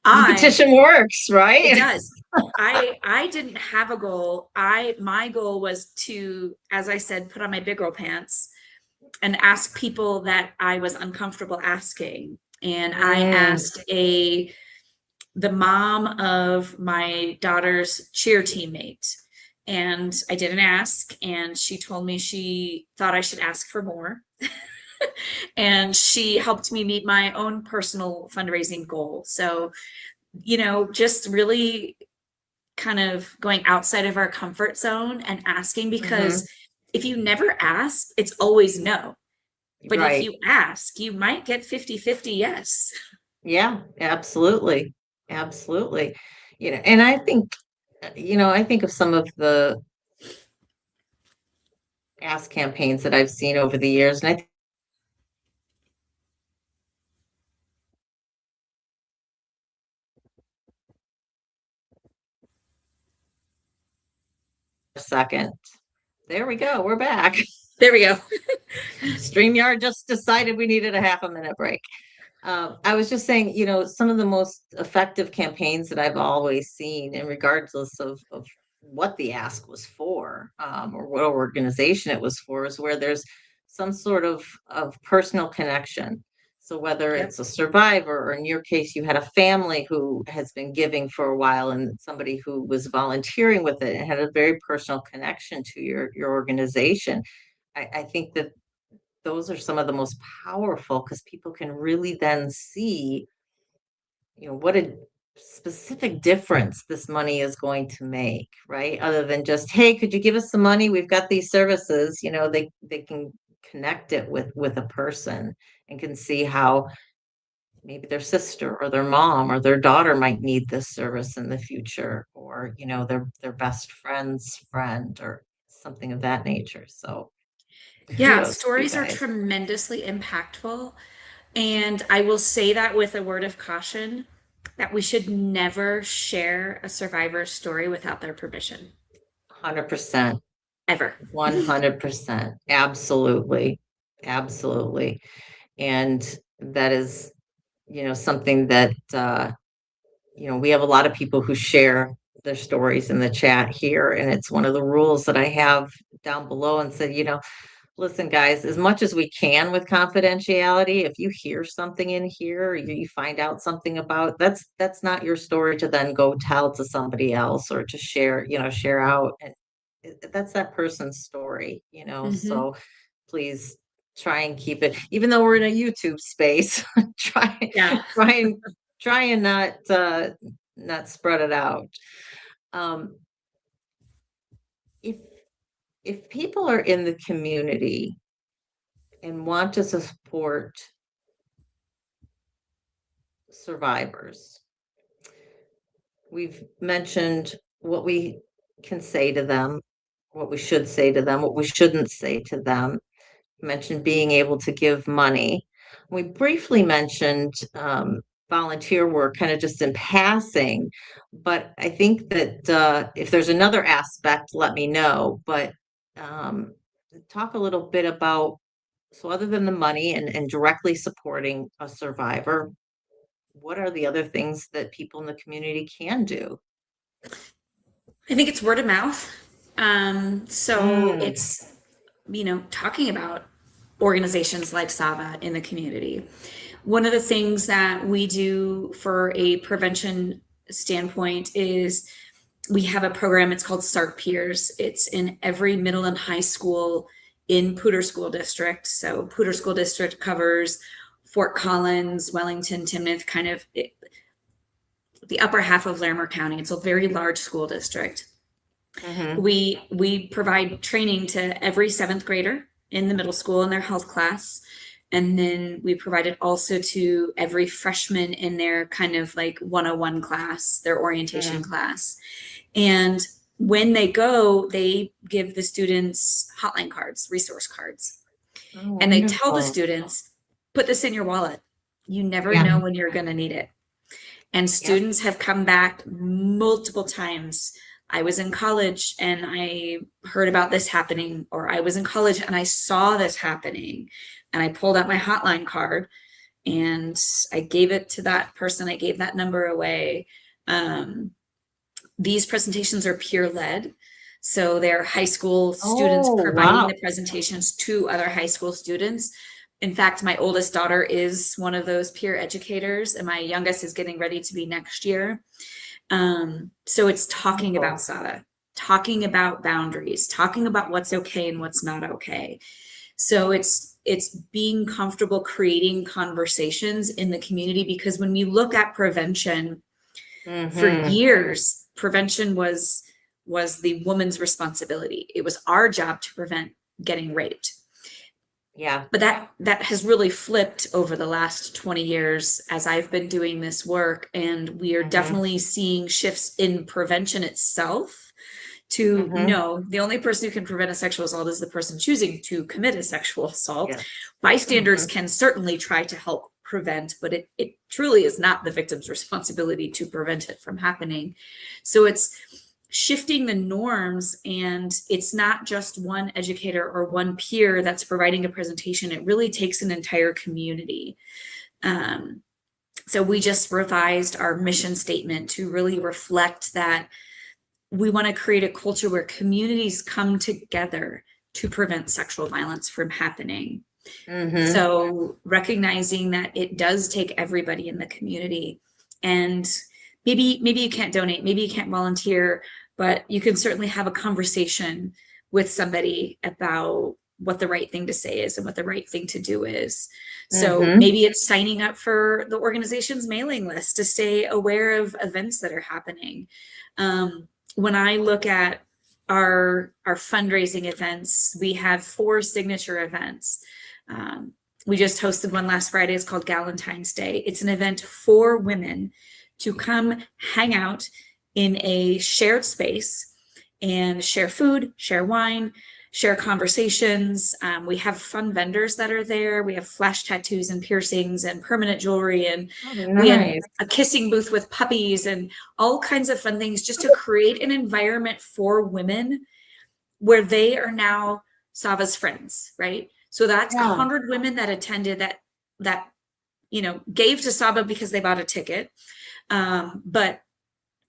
Competition works, right? It does. I didn't have a goal. My goal was to, as I said, put on my big girl pants and ask people that I was uncomfortable asking. And I asked the mom of my daughter's cheer teammate, and I didn't ask, and she told me she thought I should ask for more. And she helped me meet my own personal fundraising goal. So, just really kind of going outside of our comfort zone and asking, because if you never ask, it's always no. But if you ask, you might get 50-50 yes. Yeah, absolutely. Absolutely. And I think, I think of some of the ask campaigns that I've seen over the years, and I think second. There we go. We're back. There we go. StreamYard just decided we needed a half a minute break. I was just saying, some of the most effective campaigns that I've always seen, and regardless of what the ask was for, or what organization it was for, is where there's some sort of personal connection. So whether it's a survivor, or in your case, you had a family who has been giving for a while, and somebody who was volunteering with it and had a very personal connection to your organization. I think that those are some of the most powerful, because people can really then see, what a specific difference this money is going to make, right? Other than just, hey, could you give us some money? We've got these services. They can connect it with a person and can see how maybe their sister or their mom or their daughter might need this service in the future, or their best friend's friend or something of that nature. So Yeah, kudos to you stories are guys. tremendously impactful. And I will say that with a word of caution, that we should never share a survivor's story without their permission. 100%. ever. 100%. Absolutely. Absolutely. And that is, something that, we have a lot of people who share their stories in the chat here. And it's one of the rules that I have down below and said, listen, guys, as much as we can with confidentiality, if you hear something in here, or you find out something about, that's not your story to then go tell to somebody else or to share out. And that's that person's story, Mhm. so please try and keep it, even though we're in a YouTube space, try, Yeah. try and try and not spread it out. Um, if if people are in the community and want to support survivors, we've mentioned what we can say to them, what we should say to them, what we shouldn't say to them. Mentioned being able to give money. We briefly mentioned volunteer work, kind of just in passing, but I think that if there's another aspect, let me know. But um, talk a little bit about, so other than the money and directly supporting a survivor, what are the other things that people in the community can do? I think it's word of mouth. So Mm, it's, talking about organizations like SAVA in the community. One of the things that we do for a prevention standpoint is we have a program, it's called SART Peers. It's in every middle and high school in Poudre School District. So Poudre School District covers Fort Collins, Wellington, Timnath, kind of the upper half of Larimer County. It's a very large school district. mhm. We provide training to every seventh grader in the middle school in their health class. And then we provide it also to every freshman in their kind of like 101 class, their orientation class. And when they go, they give the students hotline cards, resource cards. Oh, And they tell the wonderful. students, put this in your wallet. You never Yeah. know when you're going to need it. And Yep. students have come back multiple times. I was in college and I heard about this happening, or I was in college and I saw this happening. And I pulled out my hotline card and I gave it to that person. I gave that number away. These presentations are peer led. So they're high school students Oh, providing wow. the presentations to other high school students. In fact, my oldest daughter is one of those peer educators, and my youngest is getting ready to be next year. So it's talking about SADA, talking about boundaries, talking about what's okay and what's not okay. So it's being comfortable creating conversations in the community, because when we look at prevention, for Mhm. years, prevention was the woman's responsibility. It was our job to prevent getting raped. Yeah. But that has really flipped over the last 20 years as I've been doing this work, and we are Mhm. definitely seeing shifts in prevention itself to Mhm. no, the only person who can prevent a sexual assault is the person choosing to commit a sexual assault. Yes. Bystanders Mhm. can certainly try to help prevent, but it truly is not the victim's responsibility to prevent it from happening. So it's shifting the norms, and it's not just one educator or one peer that's providing a presentation. It really takes an entire community. So we just revised our mission statement to really reflect that we want to create a culture where communities come together to prevent sexual violence from happening. Mhm. So recognizing that it does take everybody in the community, and maybe you can't donate, maybe you can't volunteer, but you can certainly have a conversation with somebody about what the right thing to say is and what the right thing to do is. So Mhm. maybe it's signing up for the organization's mailing list to stay aware of events that are happening. When I look at our fundraising events, we have 4 signature events. We just hosted one last Friday. It's called Galentine's Day. It's an event for women to come hang out in a shared space and share food, share wine, share conversations. We have fun vendors that are there. We have flash tattoos and piercings and permanent jewelry, and Oh, we had nice. a kissing booth with puppies and all kinds of fun things just to create an environment for women where they are now Sava's friends, right? So that's Yeah. 100 women that attended that gave to Saba because they bought a ticket, but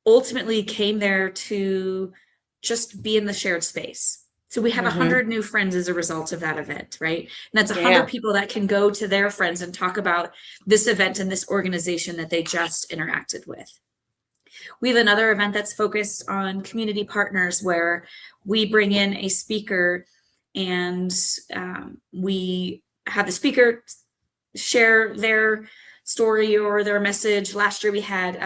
ultimately came there to just be in the shared space. So we have 100 new friends as a result of that event, right? And that's 100 Yeah. people that can go to their friends and talk about this event and this organization that they just interacted with. We have another event that's focused on community partners where we bring in a speaker and we have the speaker share their story or their message. Last year we had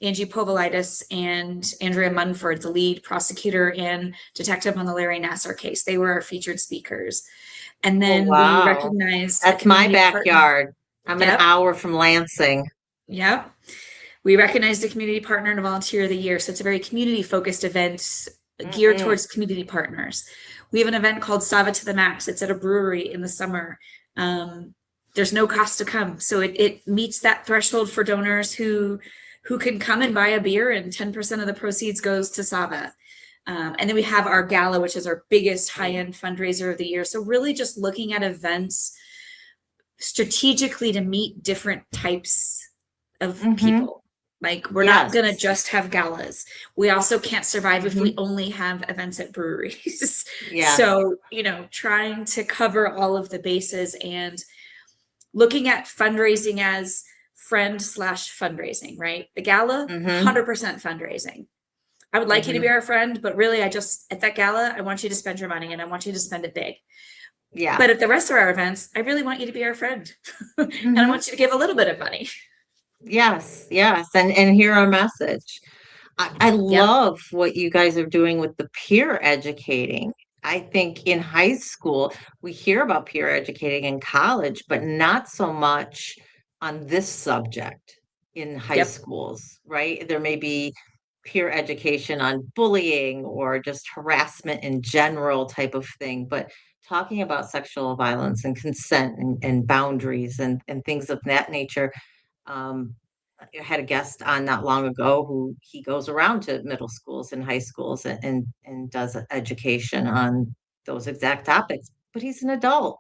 Angie Povolitis and Andrea Munford, the lead prosecutor and detective on the Larry Nassar case. They were our featured speakers. And then we recognized That's my backyard. I'm an hour from Lansing. Yep. We recognized a community partner and a volunteer of the year. So it's a very community focused event geared towards community partners. We have an event called Sava to the Max. It's at a brewery in the summer. There's no cost to come. So it meets that threshold for donors who can come and buy a beer, and 10% of the proceeds goes to Sava. And then we have our gala, which is our biggest high-end fundraiser of the year. So really just looking at events strategically to meet different types of people. Like we're not going to just have galas. We also can't survive if we only have events at breweries. So, trying to cover all of the bases and looking at fundraising as friend/fundraising, right? The gala, 100% fundraising. I would like you to be our friend, but really at that gala, I want you to spend your money and I want you to spend it big. Yeah. But at the rest of our events, I really want you to be our friend. And I want you to give a little bit of money. Yes. And hear our message. I love what you guys are doing with the peer educating. I think in high school, we hear about peer educating in college, but not so much on this subject in high schools, right? There may be peer education on bullying or just harassment in general type of thing, but talking about sexual violence and consent and boundaries and things of that nature. I had a guest on not long ago who he goes around to middle schools and high schools and does education on those exact topics, but he's an adult.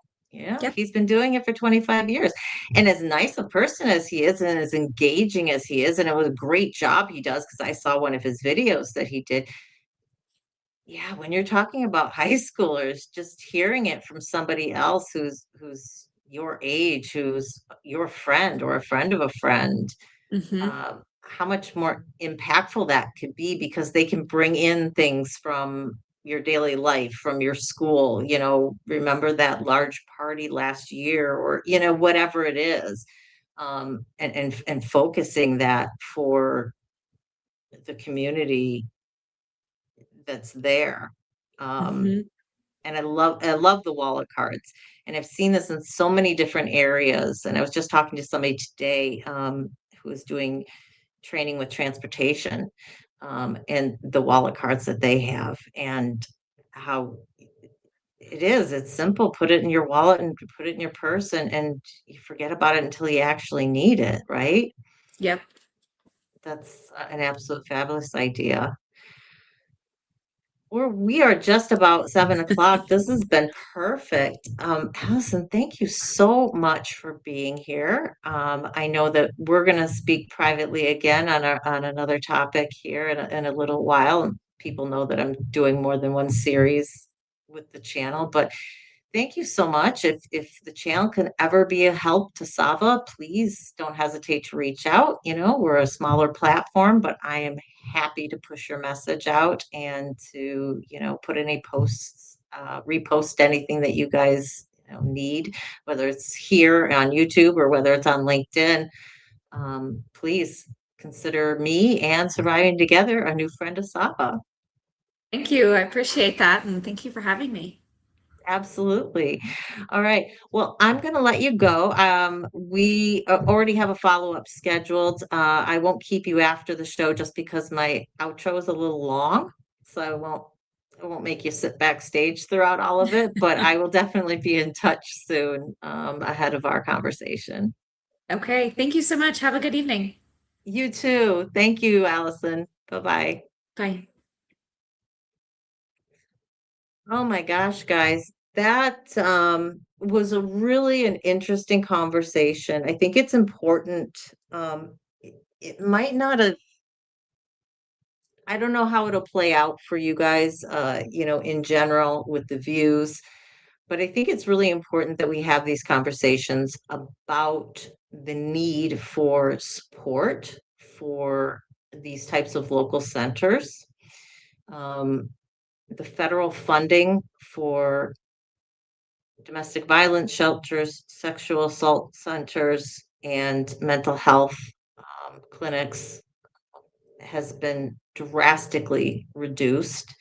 He's been doing it for 25 years. And as nice a person as he is and as engaging as he is, and it was a great job he does, because I saw one of his videos that he did. Yeah, when you're talking about high schoolers, just hearing it from somebody else who's your age, who's your friend or a friend of a friend, how much more impactful that could be, because they can bring in things from your daily life, from your school, remember that large party last year, or, whatever it is, and focusing that for the community that's there. And I love the wallet cards, and I've seen this in so many different areas. And I was just talking to somebody today who is doing training with transportation, and the wallet cards that they have, and how it's simple. Put it in your wallet and put it in your purse, and you forget about it until you actually need it, right? Yep. That's an absolute fabulous idea. We are just about 7 o'clock. This has been perfect. Alison, thank you so much for being here. I know that we're going to speak privately again on another topic here in a little while. And people know that I'm doing more than one series with the channel, but thank you so much. If the channel can ever be a help to Sava, please don't hesitate to reach out. We're a smaller platform, but I am happy to push your message out and to, put any posts, repost anything that you guys need, whether it's here on YouTube or whether it's on LinkedIn. Please consider me and Surviving Together a new friend of Sava. Thank you. I appreciate that. And thank you for having me. Absolutely. All right. Well, I'm going to let you go. We already have a follow-up scheduled. I won't keep you after the show just because my outro is a little long. So I won't make you sit backstage throughout all of it, but I will definitely be in touch soon ahead of our conversation. Okay. Thank you so much. Have a good evening. You too. Thank you, Alison. Bye-bye. Bye. Oh my gosh, guys, that was a really an interesting conversation. I think it's important. It might not have, I don't know how it'll play out for you guys, in general with the views, but I think it's really important that we have these conversations about the need for support for these types of local centers. Um, the federal funding for domestic violence shelters, sexual assault centers, and mental health clinics has been drastically reduced.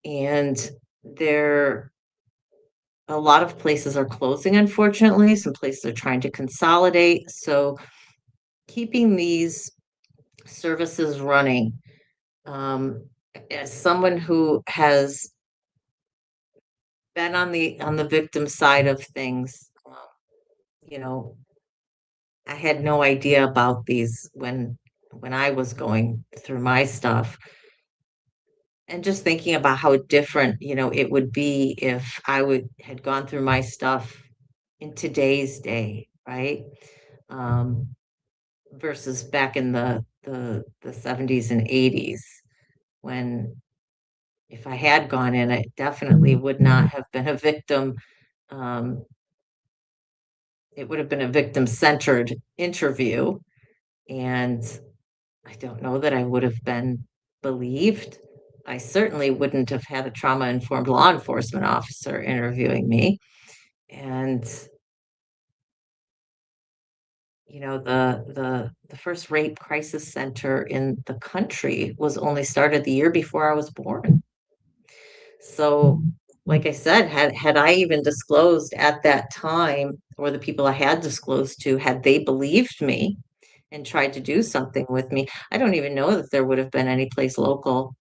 And there, a lot of places are closing, unfortunately. Some places are trying to consolidate. So keeping these services running, as someone who has been on the victim side of things, you know, I had no idea about these when I was going through my stuff. And just thinking about how different, it would be if I would had gone through my stuff in today's day, right? Um, versus back in the 70s and 80s when if I had gone in, it definitely would not have been a victim. Um, it would have been a victim-centered interview, and I don't know that I would have been believed. I certainly wouldn't have had a trauma-informed law enforcement officer interviewing me. And, the first rape crisis center in the country was only started the year before I was born. So, like I said, had I even disclosed at that time, or the people I had disclosed to, had they believed me and tried to do something with me, I don't even know that there would have been any place local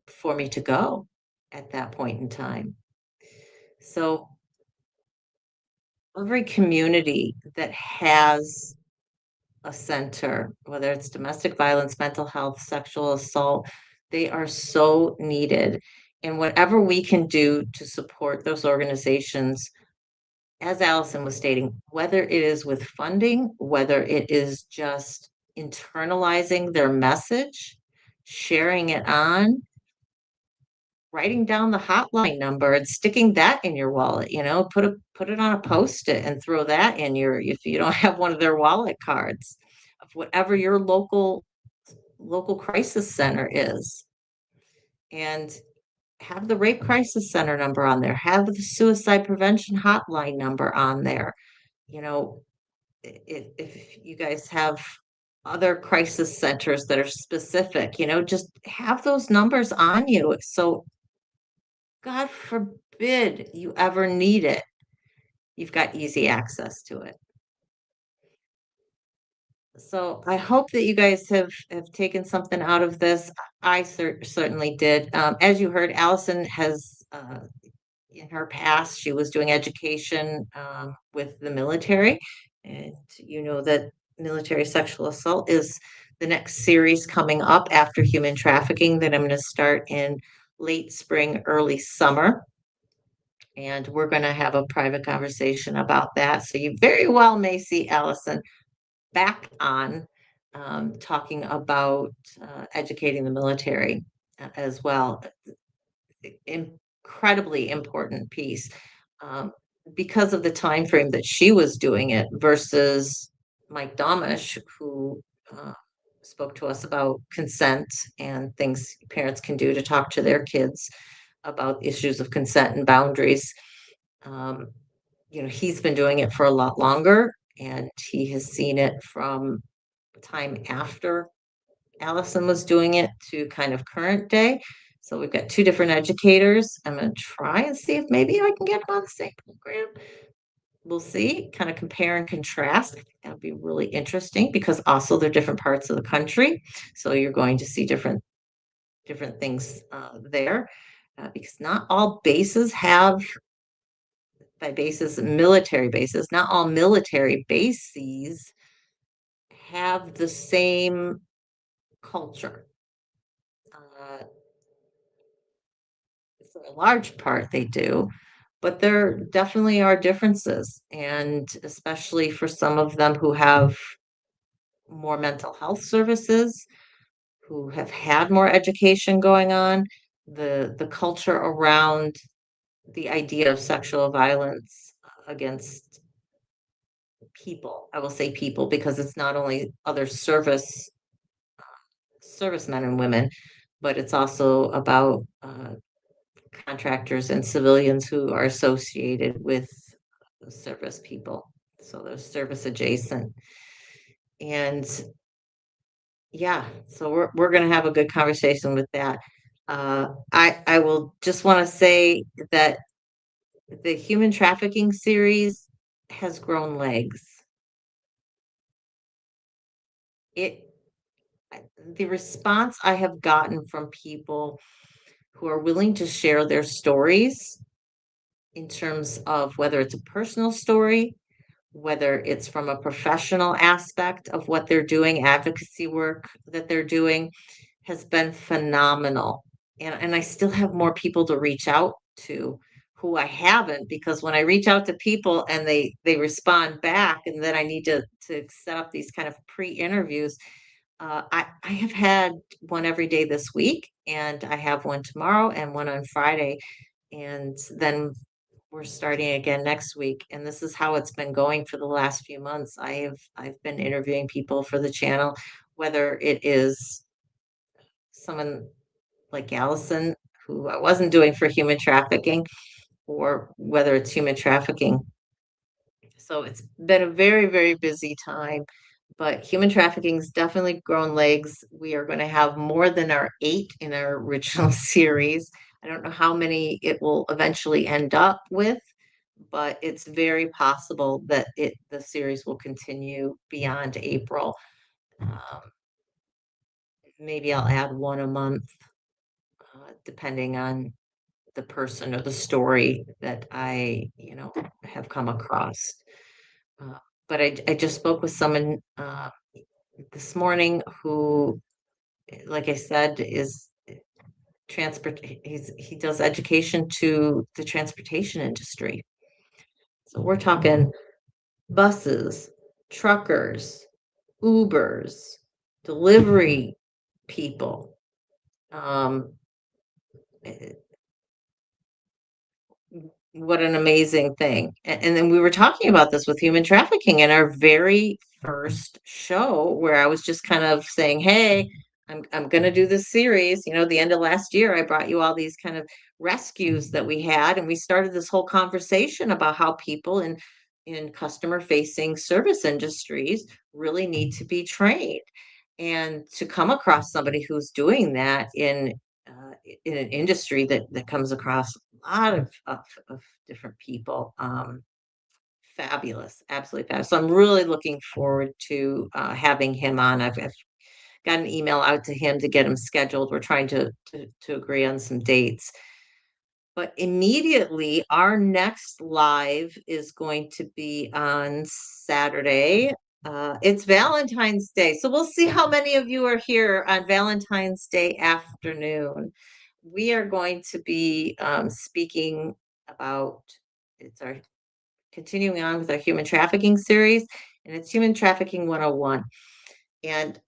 for me to go at that point in time. So every community that has a center, whether it's domestic violence, mental health, sexual assault, they are so needed. And whatever we can do to support those organizations, as Allison was stating, whether it is with funding, whether it is just internalizing their message, sharing it on, writing down the hotline number and sticking that in your wallet, put it on a post-it and throw that in your if you don't have one of their wallet cards of whatever your local crisis center is. And have the rape crisis center number on there, have the suicide prevention hotline number on there. You know, if you guys have other crisis centers that are specific, just have those numbers on you. So God forbid you ever need it, you've got easy access to it. So I hope that you guys have taken something out of this. I certainly did. As you heard, Allison has in her past she was doing education with the military, and you know that military sexual assault is the next series coming up after human trafficking that I'm going to start in late spring, early summer. And we're going to have a private conversation about that. So you very well may see Allison back on talking about educating the military as well. Incredibly important piece um, because of the time frame that she was doing it versus Mike Domish, who spoke to us about consent and things parents can do to talk to their kids about issues of consent and boundaries. Um, he's been doing it for a lot longer, and he has seen it from time after Allison was doing it to kind of current day. So we've got two different educators. I'm going to try and see if maybe I can get them on the same program. We'll see, kind of compare and contrast. I think that would be really interesting because also they're different parts of the country. So you're going to see different things there because not all bases have by bases, military bases, not all military bases have the same culture. Uh, for a large part, they do, but there definitely are differences, and especially for some of them who have more mental health services, who have had more education going on, the culture around the idea of sexual violence against people. I will say people because it's not only other servicemen and women, but it's also about contractors and civilians who are associated with the service people. So they're service adjacent. And yeah, so we're gonna have a good conversation with that. I will just want to say that the human trafficking series has grown legs. It the response I have gotten from people who are willing to share their stories in terms of whether it's a personal story, whether it's from a professional aspect of what they're doing, advocacy work that they're doing, has been phenomenal. And I still have more people to reach out to who I haven't, because when I reach out to people and they respond back, and then I need to set up these kind of pre-interviews. I have had one every day this week, and I have one tomorrow and one on Friday, and then we're starting again next week. And this is how it's been going for the last few months. I've been interviewing people for the channel, whether it is someone like Allison, who I wasn't doing for human trafficking, or whether it's human trafficking. So it's been a very, very busy time, but human trafficking's definitely grown legs. We are going to have more than our 8 in our original series. I don't know how many it will eventually end up with, but it's very possible that the series will continue beyond April. Um, Maybe I'll add one a month, depending on the person or the story that I have come across. Uh, but I just spoke with someone this morning who, like I said, is he does education to the transportation industry. So we're talking buses, truckers, Ubers, delivery people. Eh, what an amazing thing. And then we were talking about this with human trafficking in our very first show, where I was just kind of saying, hey, I'm gonna do this series. The end of last year, I brought you all these kind of rescues that we had, and we started this whole conversation about how people in customer facing service industries really need to be trained. And to come across somebody who's doing that in an industry that comes across a lot of different people. Fabulous, absolutely fabulous. So I'm really looking forward to having him on. I've got an email out to him to get him scheduled. We're trying to agree on some dates. But immediately, our next live is going to be on Saturday. It's Valentine's Day, so we'll see how many of you are here on Valentine's Day afternoon. We are going to be speaking about it's our continuing on with our human trafficking series, and it's Human Trafficking 101. And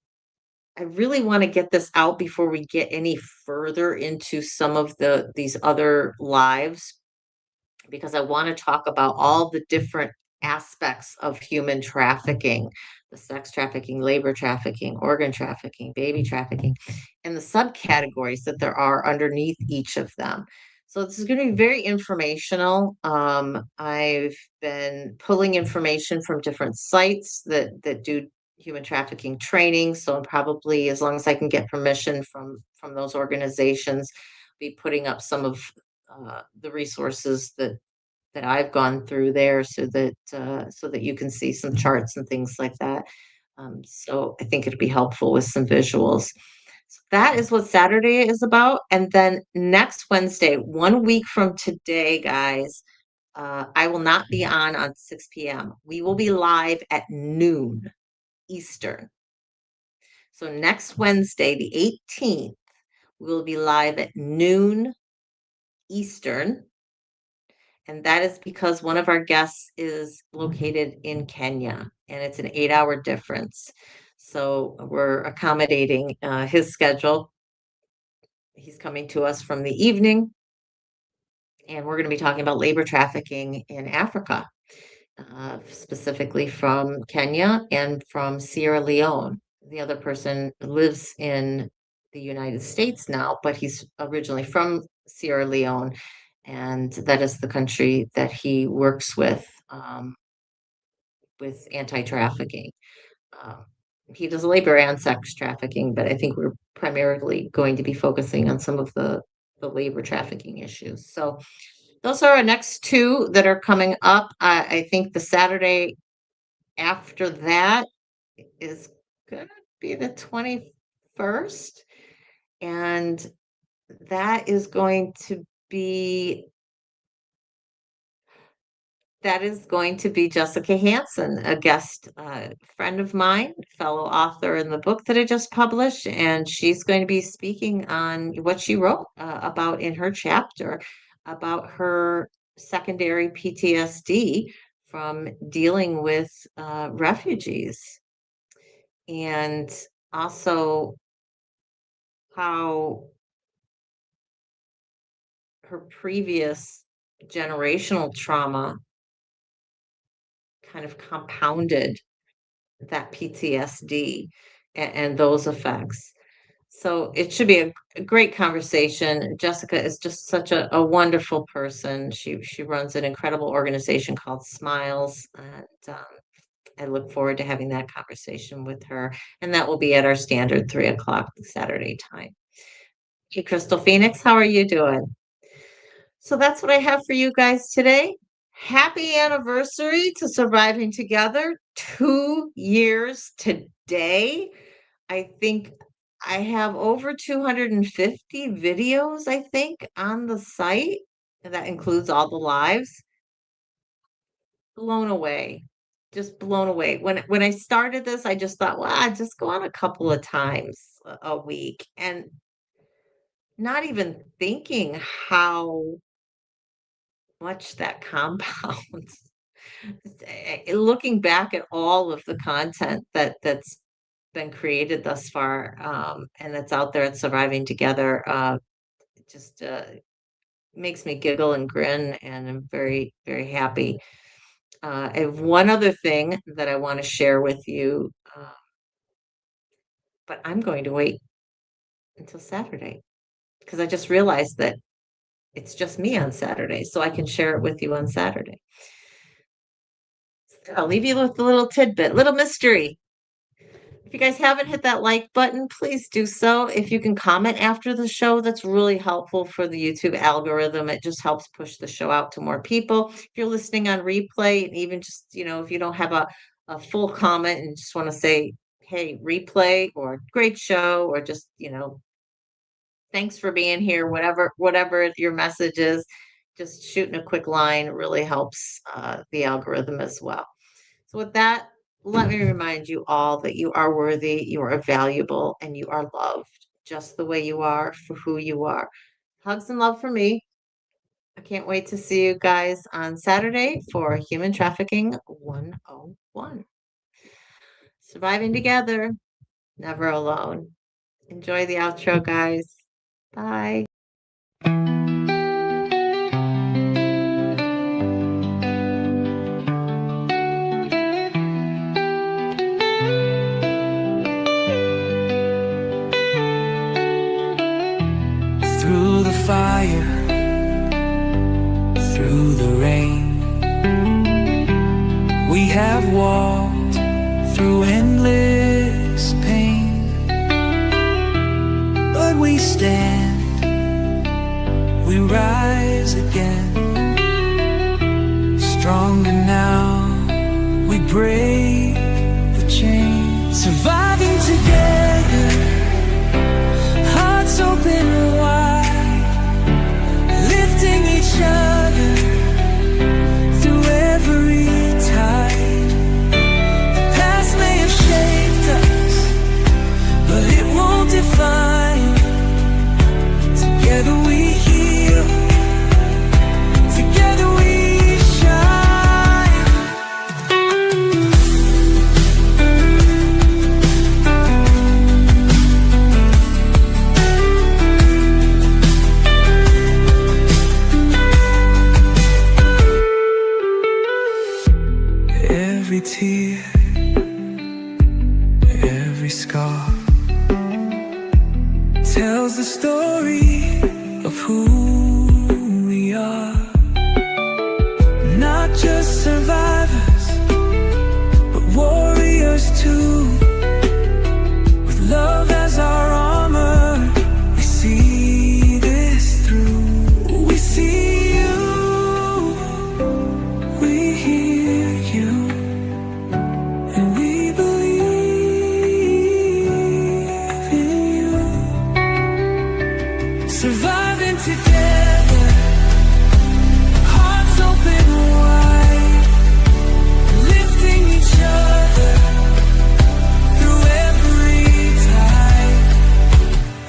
I really want to get this out before we get any further into some of these other lives, because I want to talk about all the different aspects of human trafficking, the sex trafficking, labor trafficking, organ trafficking, baby trafficking, and the subcategories that there are underneath each of them. So this is going to be very informational. I've been pulling information from different sites that do human trafficking training. So I'm probably, as long as I can get permission from those organizations, be putting up some of the resources that I've gone through there, so that you can see some charts and things like that. So I think it'd be helpful with some visuals. So that is what Saturday is about. And then next Wednesday, 1 week from today, guys, I will not be on 6 p.m. We will be live at noon Eastern. So next Wednesday, the 18th, we will be live at noon Eastern. And that is because one of our guests is located in Kenya, and it's an 8-hour difference. So we're accommodating his schedule. He's coming to us from the evening, and we're going to be talking about labor trafficking in Africa, specifically from Kenya and from Sierra Leone. The other person lives in the United States now, but he's originally from Sierra Leone, and that is the country that he works with anti-trafficking. He does labor and sex trafficking, but I think we're primarily going to be focusing on some of the labor trafficking issues. So those are our next two that are coming up. I think the Saturday after that is going to be the 21st. And that is going to be Jessica Hansen, a guest friend of mine, fellow author in the book that I just published, and she's going to be speaking on what she wrote about in her chapter about her secondary PTSD from dealing with refugees, and also how her previous generational trauma kind of compounded that PTSD and those effects. So it should be a great conversation. Jessica is just such a wonderful person. She runs an incredible organization called Smiles, and I look forward to having that conversation with her. And that will be at our standard 3:00 Saturday time. Hey, Crystal Phoenix, how are you doing? So that's what I have for you guys today. Happy anniversary to Surviving Together. 2 years today. I think I have over 250 videos, I think, on the site. And that includes all the lives. Blown away. Just blown away. When I started this, I just thought, well, I'd just go on a couple of times a week. And not even thinking how much that compounds. Looking back at all of the content that's been created thus far, and that's out there at Surviving Together, it just makes me giggle and grin, and I'm very, very happy. I have one other thing that I want to share with you, but I'm going to wait until Saturday because I just realized that it's just me on Saturday, so I can share it with you on Saturday. I'll leave you with a little tidbit, little mystery. If you guys haven't hit that like button, please do so. If you can comment after the show, that's really helpful for the YouTube algorithm. It just helps push the show out to more people. If you're listening on replay, and even just, if you don't have a full comment and just want to say, hey, replay, or great show, or just, thanks for being here, whatever your message is, just shooting a quick line really helps the algorithm as well. So with that, let me remind you all that you are worthy, you are valuable, and you are loved just the way you are, for who you are. Hugs and love for me. I can't wait to see you guys on Saturday for Human Trafficking 101. Surviving together, never alone. Enjoy the outro, guys. Bye. Through the fire, through the rain, we have walked through endless pain, but we stand, we rise again, stronger now, we break the chain, surviving together, hearts open wide, lifting each other through every tide. The past may have shaped us, but it won't define. Together we heal, tells the story of who we are. Not just survivors, but warriors too. With love as our armor, we see this through. We see you, we hear you, and we believe in you. Surviving together, hearts open wide, lifting each other through every tide.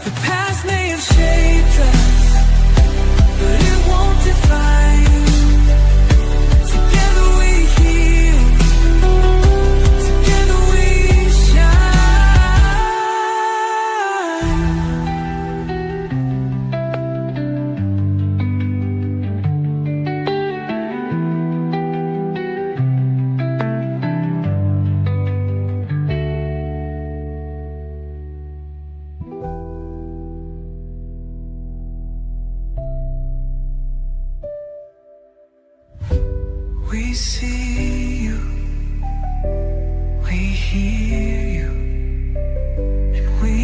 The past may have shaped us, but it won't define. Together we heal, together we shine. We see you, we hear you, and we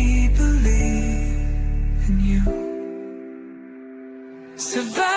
believe in you. Survive.